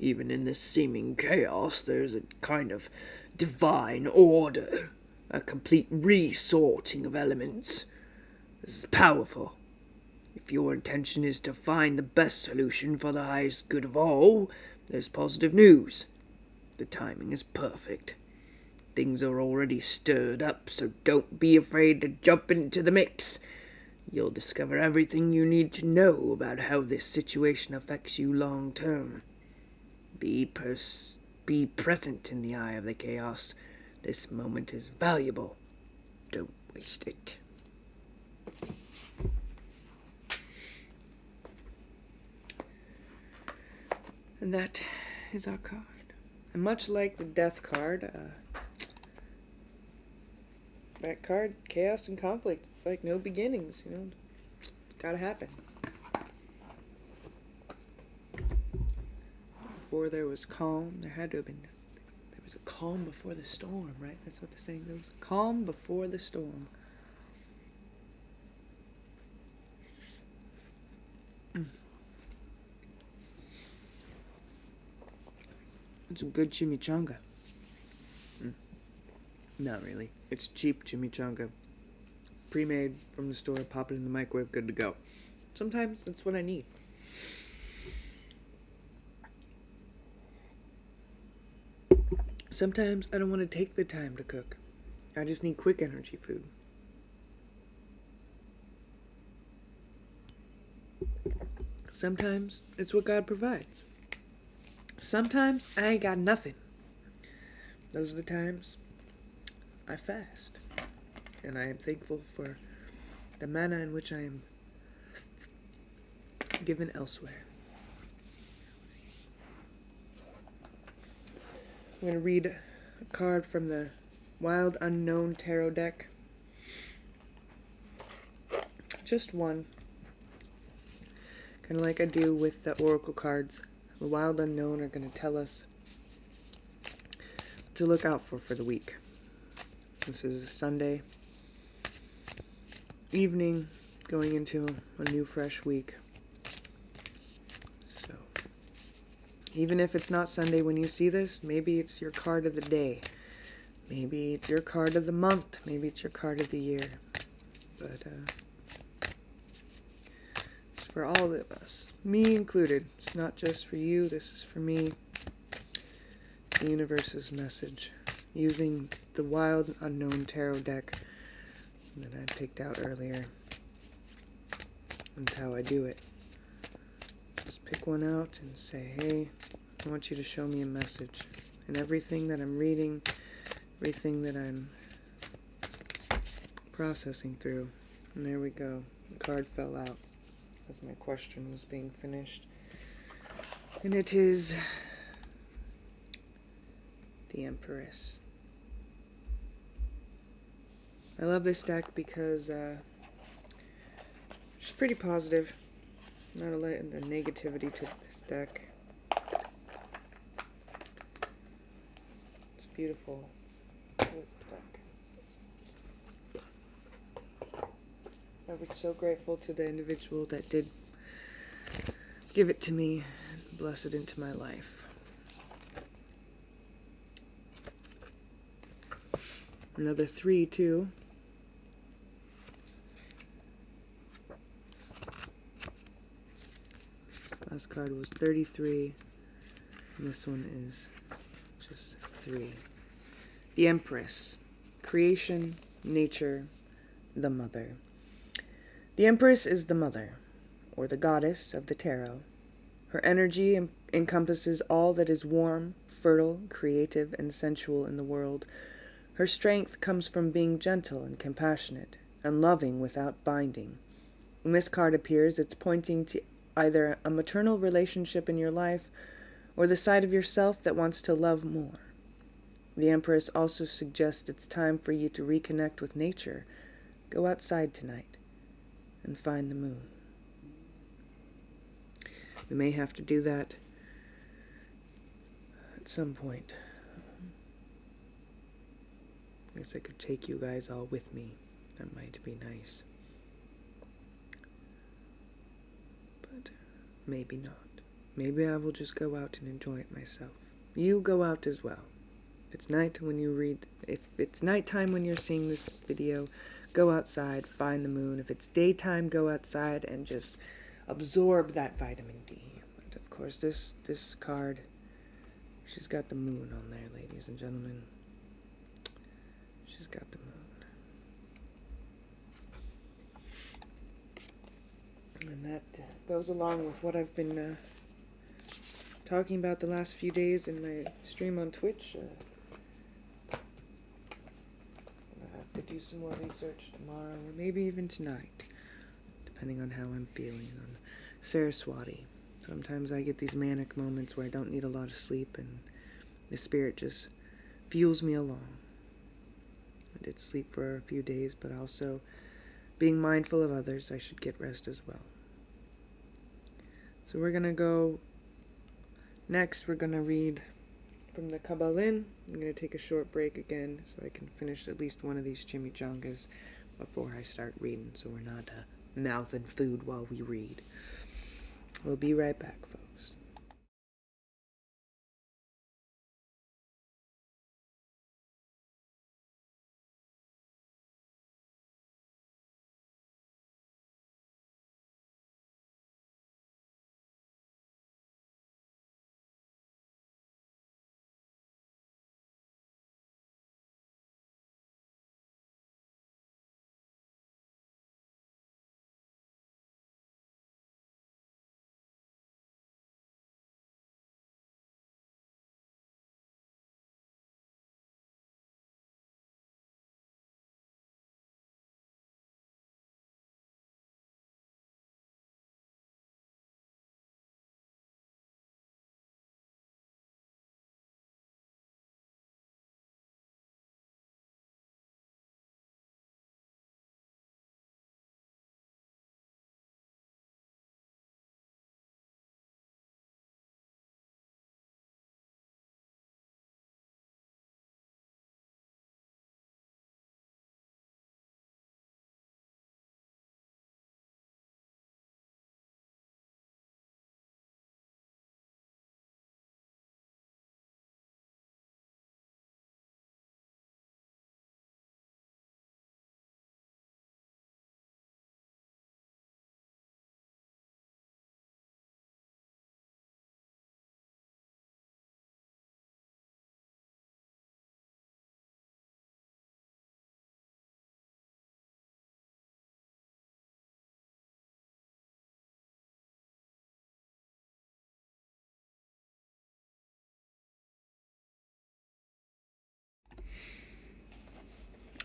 Even in this seeming chaos, there's a kind of divine order, a complete resorting of elements. This is powerful. If your intention is to find the best solution for the highest good of all, there's positive news. The timing is perfect. Things are already stirred up, so don't be afraid to jump into the mix. You'll discover everything you need to know about how this situation affects you long term. Be present in the eye of the chaos. This moment is valuable. Don't waste it. And that is our card. And much like the death card, that card, chaos and conflict, it's like no beginnings, It's gotta happen. Before there was calm, there had to have been, there was a calm before the storm, right? That's what they're saying. There was a calm before the storm. It's a good chimichanga. Not really. It's cheap chimichanga. Pre-made from the store, pop it in the microwave, good to go. Sometimes that's what I need. Sometimes I don't want to take the time to cook. I just need quick energy food. Sometimes it's what God provides. Sometimes I ain't got nothing. Those are the times I fast. And I am thankful for the manna in which I am given elsewhere. I'm going to read a card from the Wild Unknown Tarot deck. Just one. Kind of like I do with the Oracle cards. The Wild Unknown are going to tell us what to look out for the week. This is a Sunday evening going into a new fresh week. So, even if it's not Sunday when you see this, maybe it's your card of the day. Maybe it's your card of the month. Maybe it's your card of the year. But, it's for all of us. Me included. It's not just for you. This is for me. The universe's message. Using the Wild Unknown Tarot deck that I picked out earlier. That's how I do it. Just pick one out and say, hey, I want you to show me a message. And everything that I'm reading, everything that I'm processing through. And there we go. The card fell out as my question was being finished. And it is the Empress. I love this deck because it's pretty positive. Not a lot of negativity to this deck. It's beautiful. Beautiful deck. I was so grateful to the individual that did give it to me and bless it into my life. Another 3 too. Last card was 33, and this one is just 3. The Empress. Creation, nature, the mother. The Empress is the mother, or the goddess of the tarot. Her energy encompasses all that is warm, fertile, creative, and sensual in the world. Her strength comes from being gentle and compassionate, and loving without binding. When this card appears, it's pointing to either a maternal relationship in your life or the side of yourself that wants to love more. The Empress also suggests it's time for you to reconnect with nature. Go outside tonight and find the moon. We may have to do that at some point. I guess I could take you guys all with me. That might be nice. But maybe not. Maybe I will just go out and enjoy it myself. You go out as well. If it's nighttime when you're seeing this video, go outside, find the moon. If it's daytime, go outside and just absorb that vitamin D. But of course, this card, she's got the moon on there, ladies and gentlemen. She's got the moon. And that goes along with what I've been talking about the last few days in my stream on Twitch. I have to do some more research tomorrow, or maybe even tonight, depending on how I'm feeling, on Saraswati. Sometimes I get these manic moments where I don't need a lot of sleep, and the spirit just fuels me along. I did sleep for a few days, but also being mindful of others, I should get rest as well. So we're going to go, next we're going to read from the Kabbalin. I'm going to take a short break again so I can finish at least one of these chimichangas before I start reading, so we're not mouthing food while we read. We'll be right back, folks.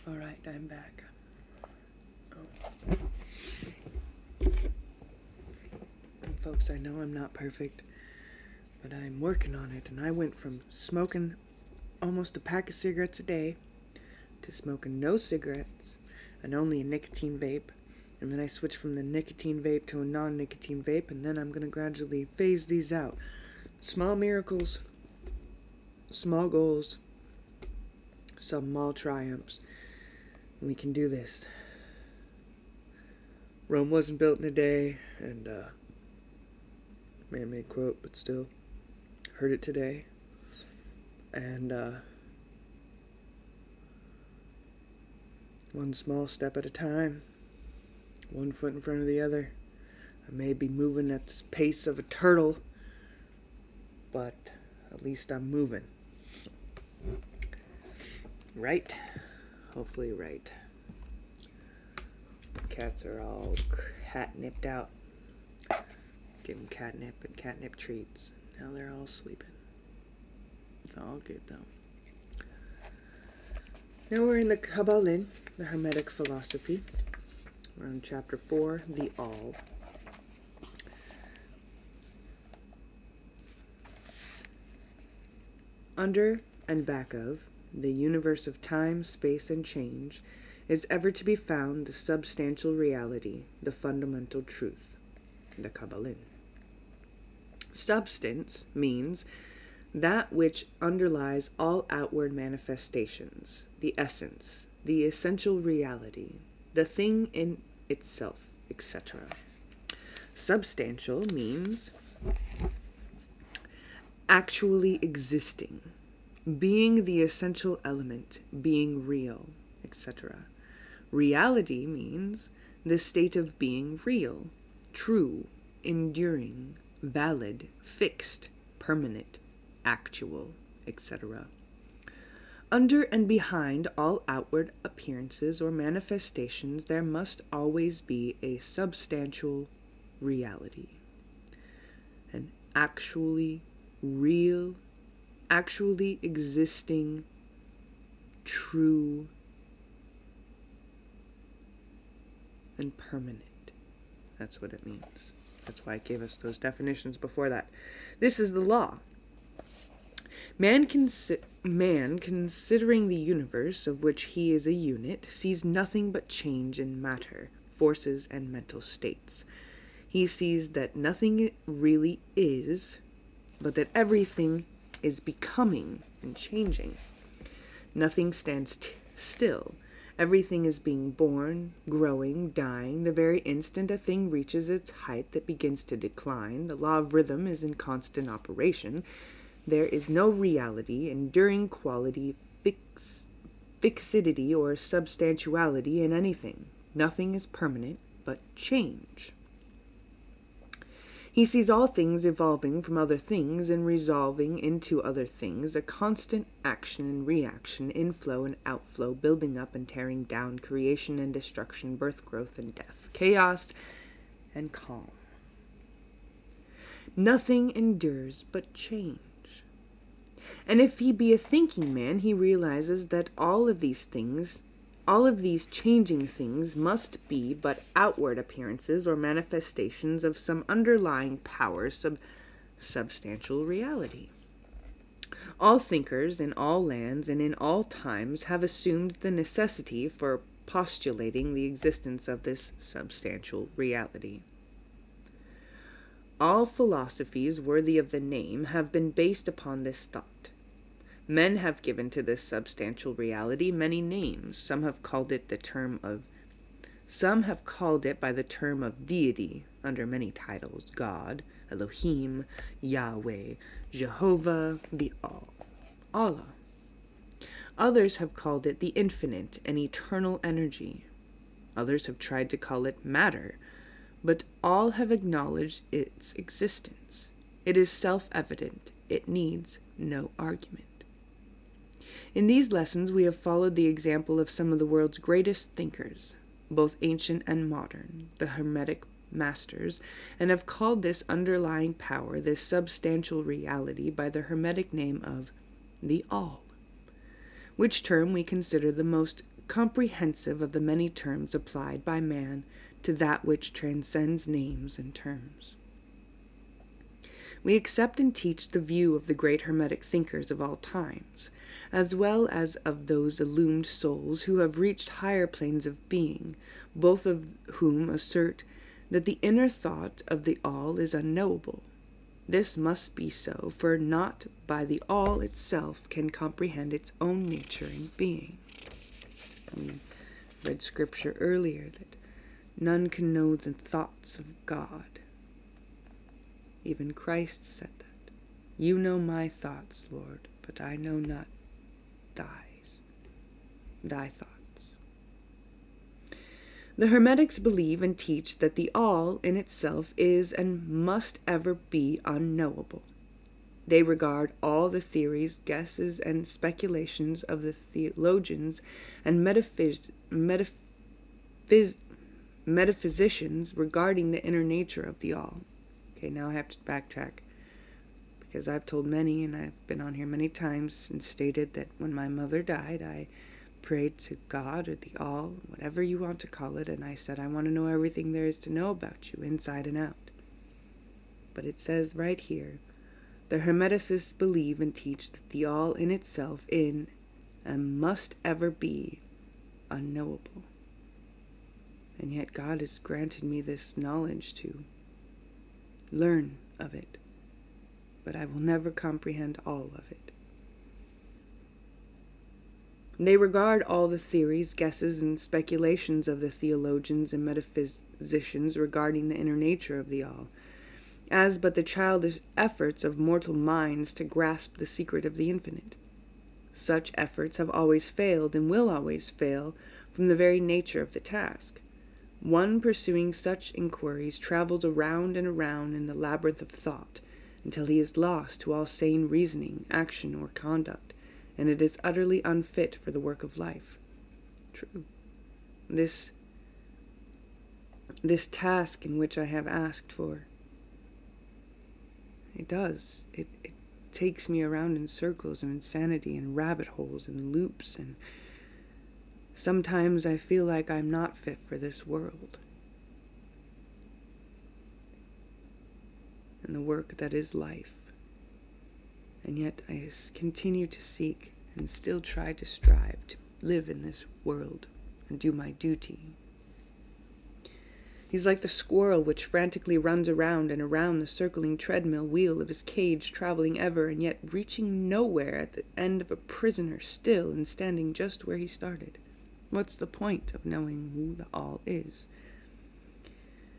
Alright, I'm back. And folks, I know I'm not perfect, but I'm working on it, and I went from smoking almost a pack of cigarettes a day to smoking no cigarettes and only a nicotine vape. And then I switched from the nicotine vape to a non-nicotine vape, and then I'm going to gradually phase these out. Small miracles, small goals, some small triumphs. We can do this. Rome wasn't built in a day, and man-made quote, but still, heard it today. And one small step at a time, one foot in front of the other. I may be moving at the pace of a turtle, but at least I'm moving. Right? Hopefully right. Cats are all catnipped out. Give them catnip and catnip treats. Now they're all sleeping. It's all good though. Now we're in the Kabbalah, the Hermetic philosophy. We're on chapter 4, the All. Under and back of the universe of time, space, and change is ever to be found the substantial reality, the fundamental truth, the Kabbalah. Substance means that which underlies all outward manifestations, the essence, the essential reality, the thing in itself, etc. Substantial means actually existing, being the essential element, being real, etc. Reality means the state of being real, true, enduring, valid, fixed, permanent, actual, etc. Under and behind all outward appearances or manifestations, there must always be a substantial reality, an actually real, actually existing, true, and permanent. That's what it means. That's why it gave us those definitions before that. This is the law. Man, considering the universe of which he is a unit, sees nothing but change in matter, forces, and mental states. He sees that nothing really is, but that everything is becoming and changing. Nothing stands still. Everything is being born, growing, dying. The very instant a thing reaches its height that begins to decline, the law of rhythm is in constant operation. There is no reality, enduring quality, fixity, or substantiality in anything. Nothing is permanent but change. He sees all things evolving from other things and resolving into other things, a constant action and reaction, inflow and outflow, building up and tearing down, creation and destruction, birth, growth, and death, chaos and calm. Nothing endures but change. And if he be a thinking man, he realizes that all of these changing things must be but outward appearances or manifestations of some underlying power, substantial reality. All thinkers in all lands and in all times have assumed the necessity for postulating the existence of this substantial reality. All philosophies worthy of the name have been based upon this thought. Men have given to this substantial reality many names. Some have called it by the term of deity under many titles: God, Elohim, Yahweh, Jehovah, the All, Allah. Others have called it the infinite and eternal energy. Others have tried to call it matter, but all have acknowledged its existence. It is self-evident. It needs no argument. In these lessons, we have followed the example of some of the world's greatest thinkers, both ancient and modern, the Hermetic masters, and have called this underlying power, this substantial reality, by the Hermetic name of the All, which term we consider the most comprehensive of the many terms applied by man to that which transcends names and terms. We accept and teach the view of the great Hermetic thinkers of all times, as well as of those illumined souls who have reached higher planes of being, both of whom assert that the inner thought of the All is unknowable. This must be so, for not by the All itself can comprehend its own nature and being. We read scripture earlier that none can know the thoughts of God. Even Christ said that. You know my thoughts, Lord, but I know not thy thoughts. The Hermetics believe and teach that the All in itself is and must ever be unknowable. They regard all the theories, guesses, and speculations of the theologians and metaphysicians regarding the inner nature of the All. Okay, now I have to backtrack, because I've told many, and I've been on here many times and stated that when my mother died, I prayed to God or the All, whatever you want to call it, and I said, I want to know everything there is to know about you, inside and out. But it says right here, the Hermeticists believe and teach that the All in itself in and must ever be unknowable. And yet God has granted me this knowledge to learn of it, but I will never comprehend all of it. They regard all the theories, guesses, and speculations of the theologians and metaphysicians regarding the inner nature of the All as but the childish efforts of mortal minds to grasp the secret of the infinite. Such efforts have always failed and will always fail from the very nature of the task. One pursuing such inquiries travels around and around in the labyrinth of thought until he is lost to all sane reasoning, action, or conduct, and it is utterly unfit for the work of life. True. This task in which I have asked for, it takes me around in circles of insanity and rabbit holes and loops, and sometimes I feel like I'm not fit for this world and the work that is life. And yet I continue to seek and still try to strive to live in this world and do my duty. He's like the squirrel which frantically runs around and around the circling treadmill wheel of his cage, traveling ever and yet reaching nowhere, at the end of a prisoner, still and standing just where he started. What's the point of knowing who the All is?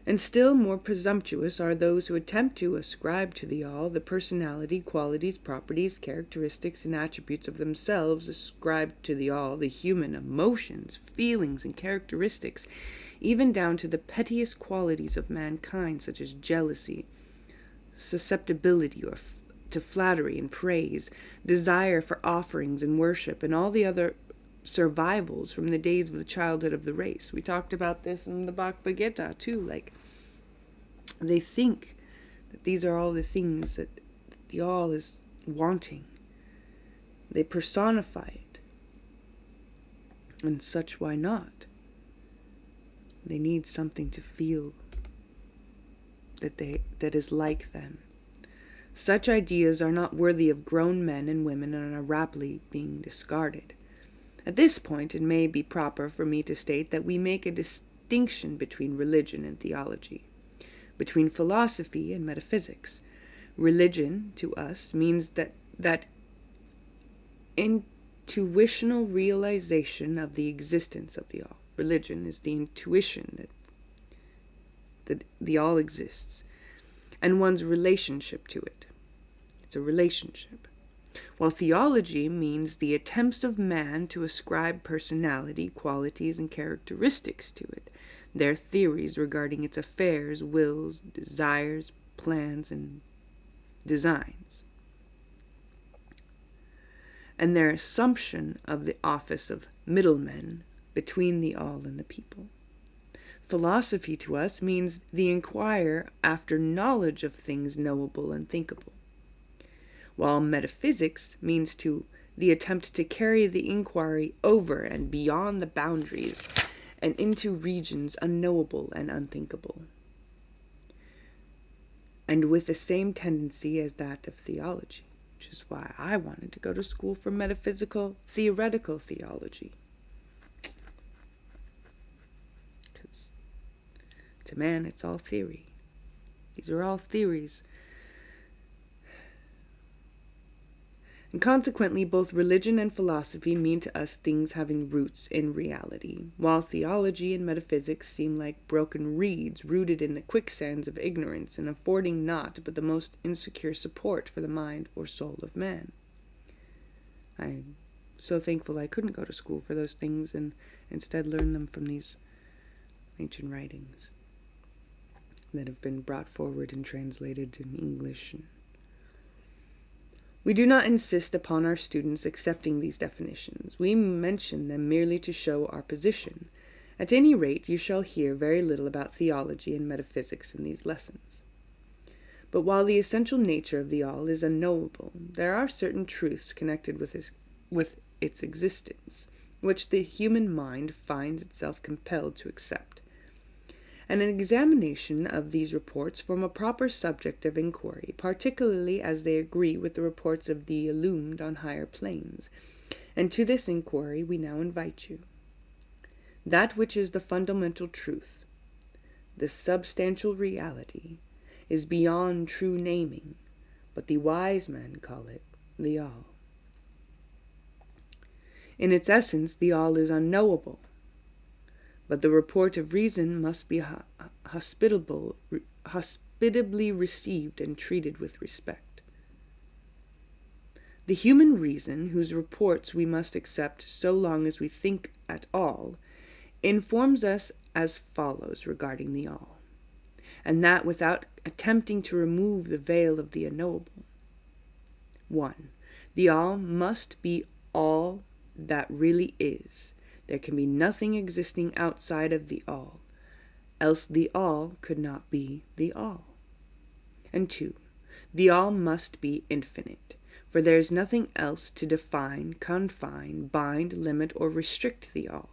And still more presumptuous are those who attempt to ascribe to the All the personality, qualities, properties, characteristics, and attributes of themselves, ascribe to the All the human emotions, feelings, and characteristics, even down to the pettiest qualities of mankind, such as jealousy, susceptibility to flattery and praise, desire for offerings and worship, and all the other survivals from the days of the childhood of the race. We talked about this in the Bhagavad Gita too. Like, they think that these are all the things that the All is wanting. They personify it. And such, why not? They need something to feel that is like them. Such ideas are not worthy of grown men and women and are rapidly being discarded. At this point, it may be proper for me to state that we make a distinction between religion and theology, between philosophy and metaphysics. Religion, to us, means that intuitional realization of the existence of the All. Religion is the intuition that the All exists, and one's relationship to it. It's a relationship. While theology means the attempts of man to ascribe personality, qualities, and characteristics to it, their theories regarding its affairs, wills, desires, plans, and designs, and their assumption of the office of middlemen between the All and the people. Philosophy to us means the inquire after knowledge of things knowable and thinkable, while metaphysics means to the attempt to carry the inquiry over and beyond the boundaries and into regions unknowable and unthinkable, and with the same tendency as that of theology, which is why I wanted to go to school for metaphysical, theoretical theology. Because to man, it's all theory. These are all theories. And consequently, both religion and philosophy mean to us things having roots in reality, while theology and metaphysics seem like broken reeds rooted in the quicksands of ignorance and affording naught but the most insecure support for the mind or soul of man. I'm so thankful I couldn't go to school for those things and instead learn them from these ancient writings that have been brought forward and translated in English. We do not insist upon our students accepting these definitions. We mention them merely to show our position. At any rate, you shall hear very little about theology and metaphysics in these lessons. But while the essential nature of the all is unknowable, there are certain truths connected with its existence, which the human mind finds itself compelled to accept. And an examination of these reports form a proper subject of inquiry, particularly as they agree with the reports of the illumined on higher planes. And to this inquiry we now invite you. That which is the fundamental truth, the substantial reality, is beyond true naming, but the wise men call it the all. In its essence, the all is unknowable, but the report of reason must be hospitably received and treated with respect. The human reason, whose reports we must accept so long as we think at all, informs us as follows regarding the all, and that without attempting to remove the veil of the unknowable. 1. The all must be all that really is. There can be nothing existing outside of the all, else the all could not be the all. And 2, the all must be infinite, for there is nothing else to define, confine, bind, limit, or restrict the all.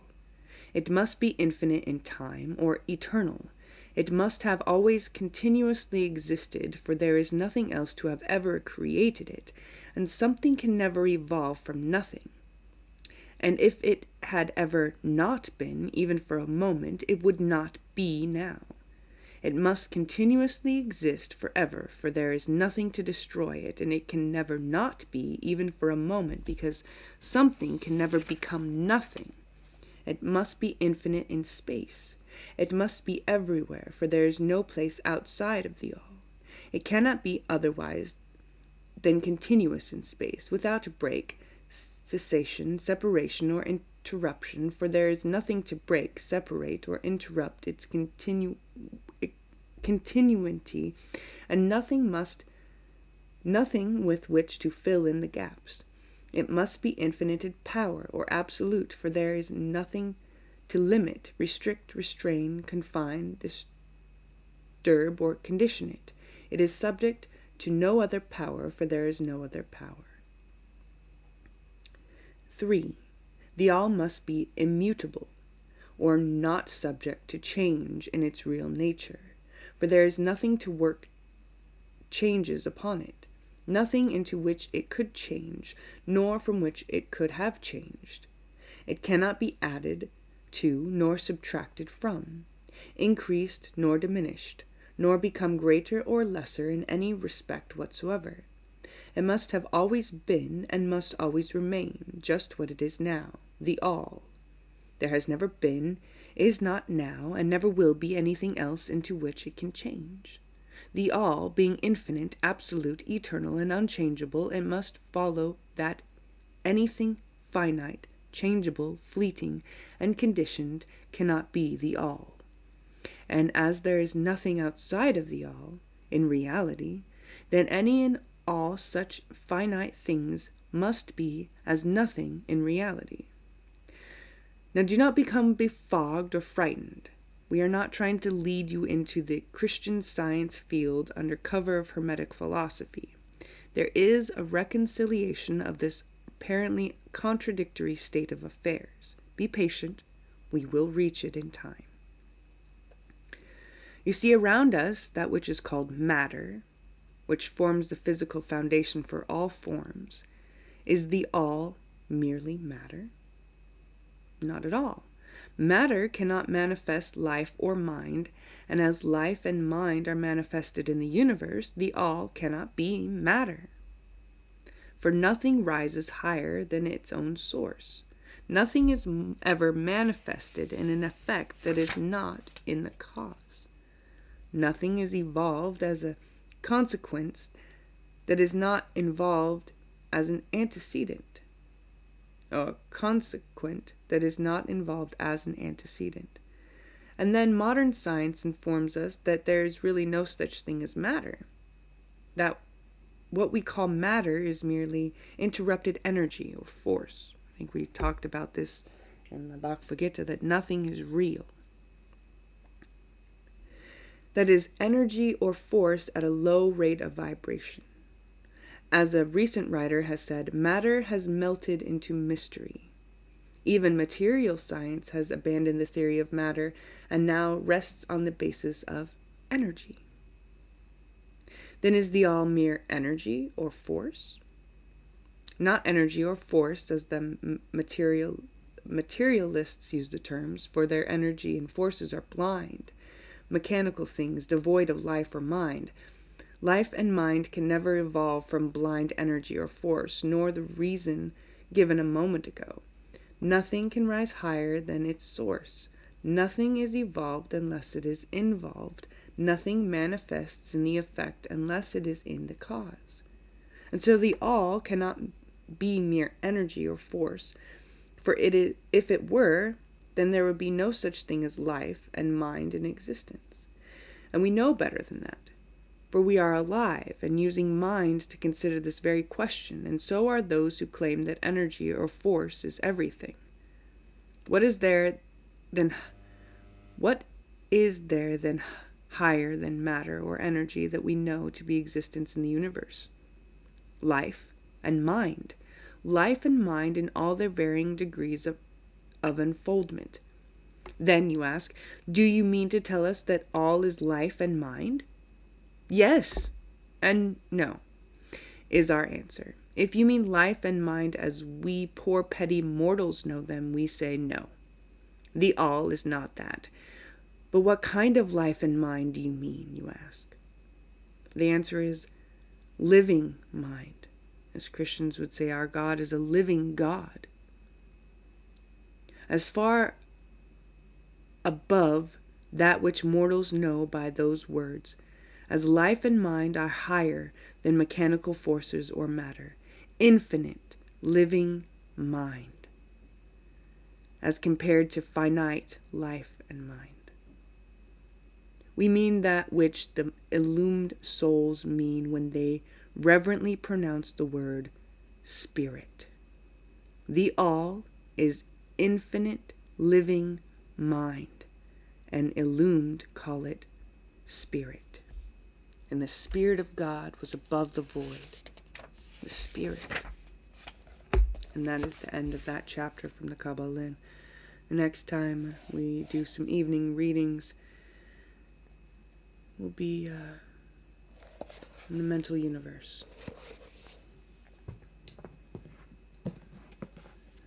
It must be infinite in time, or eternal. It must have always continuously existed, for there is nothing else to have ever created it, and something can never evolve from nothing. And if it had ever not been, even for a moment, it would not be now. It must continuously exist forever, for there is nothing to destroy it, and it can never not be, even for a moment, because something can never become nothing. It must be infinite in space. It must be everywhere, for there is no place outside of the all. It cannot be otherwise than continuous in space, without a break, cessation, separation, or interruption, for there is nothing to break, separate, or interrupt its continuity, and nothing with which to fill in the gaps. It must be infinite in power, or absolute, for there is nothing to limit, restrict, restrain, confine, disturb, or condition it. It is subject to no other power, for there is no other power. 3. The all must be immutable, or not subject to change in its real nature, for there is nothing to work changes upon it, nothing into which it could change, nor from which it could have changed. It cannot be added to, nor subtracted from, increased nor diminished, nor become greater or lesser in any respect whatsoever. It must have always been, and must always remain, just what it is now, the all. There has never been, is not now, and never will be anything else into which it can change. The all, being infinite, absolute, eternal, and unchangeable, it must follow that anything finite, changeable, fleeting, and conditioned cannot be the all. And as there is nothing outside of the all, in reality, then any and all such finite things must be as nothing in reality. Now do not become befogged or frightened. We are not trying to lead you into the Christian Science field under cover of Hermetic philosophy. There is a reconciliation of this apparently contradictory state of affairs. Be patient. We will reach it in time. You see, around us, that which is called matter, which forms the physical foundation for all forms, is the all merely matter? Not at all. Matter cannot manifest life or mind, and as life and mind are manifested in the universe, the all cannot be matter. For nothing rises higher than its own source. Nothing is ever manifested in an effect that is not in the cause. Nothing is evolved as a consequence that is not involved as an antecedent. A consequent that is not involved as an antecedent. And then modern science informs us that there is really no such thing as matter. That what we call matter is merely interrupted energy or force. I think we talked about this in the Bhagavad Gita, that nothing is real. That is energy or force at a low rate of vibration. As a recent writer has said, matter has melted into mystery. Even material science has abandoned the theory of matter and now rests on the basis of energy. Then is the all mere energy or force? Not energy or force as the materialists use the terms, for their energy and forces are blind, mechanical things devoid of life or mind. Life and mind can never evolve from blind energy or force, nor the reason given a moment ago. Nothing can rise higher than its source. Nothing is evolved unless it is involved. Nothing manifests in the effect unless it is in the cause. And so the all cannot be mere energy or force, for if it were, then there would be no such thing as life and mind in existence. And we know better than that. For we are alive and using mind to consider this very question, and so are those who claim that energy or force is everything. What is there then higher than matter or energy that we know to be existence in the universe? Life and mind. Life and mind in all their varying degrees of unfoldment. Then you ask, do you mean to tell us that all is life and mind? Yes and no, is our answer. If you mean life and mind as we poor petty mortals know them, we say no. The all is not that. But what kind of life and mind do you mean, you ask? The answer is living mind. As Christians would say, our God is a living God. As far above that which mortals know by those words, as life and mind are higher than mechanical forces or matter, infinite, living mind, as compared to finite life and mind. We mean that which the illumined souls mean when they reverently pronounce the word spirit. The all is infinite, living mind, and illumined call it spirit. And the Spirit of God was above the void. The Spirit. And that is the end of that chapter from the Kabbalah. The next time we do some evening readings will be in the mental universe.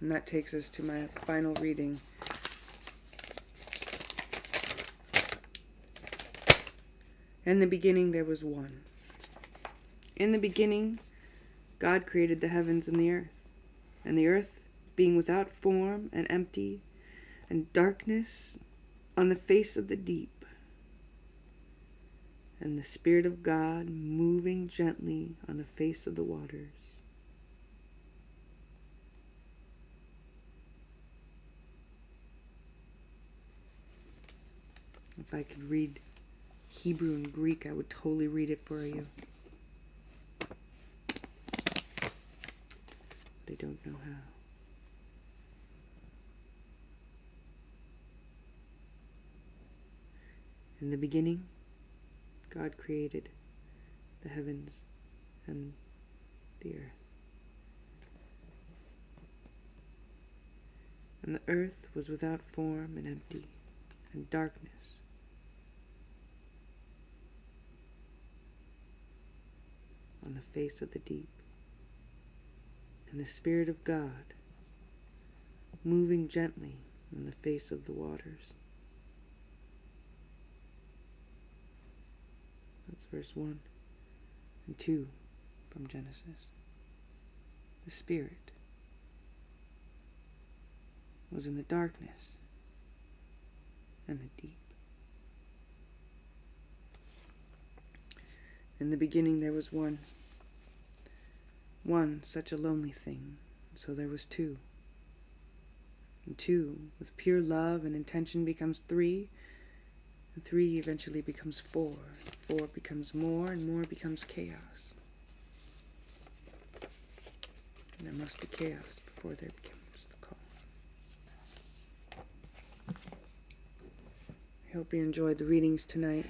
And that takes us to my final reading. In the beginning there was one. In the beginning God created the heavens and the earth being without form and empty, and darkness on the face of the deep, and the Spirit of God moving gently on the face of the waters. If I could read Hebrew and Greek, I would totally read it for you. But I don't know how. In the beginning, God created the heavens and the earth. And the earth was without form and empty, and darkness on the face of the deep. And the Spirit of God moving gently on the face of the waters. That's verse 1 and 2 from Genesis. The Spirit was in the darkness and the deep. In the beginning there was one, such a lonely thing, so there was two. And two, with pure love and intention, becomes three, and three eventually becomes four. Four becomes more, and more becomes chaos. And there must be chaos before there becomes the calm. I hope you enjoyed the readings tonight.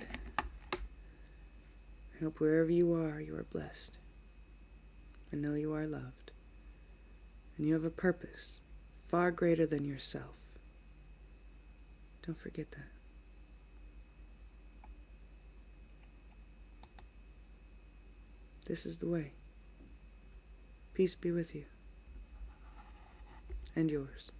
I hope wherever you are blessed. And know you are loved. And you have a purpose far greater than yourself. Don't forget that. This is the way. Peace be with you. And yours.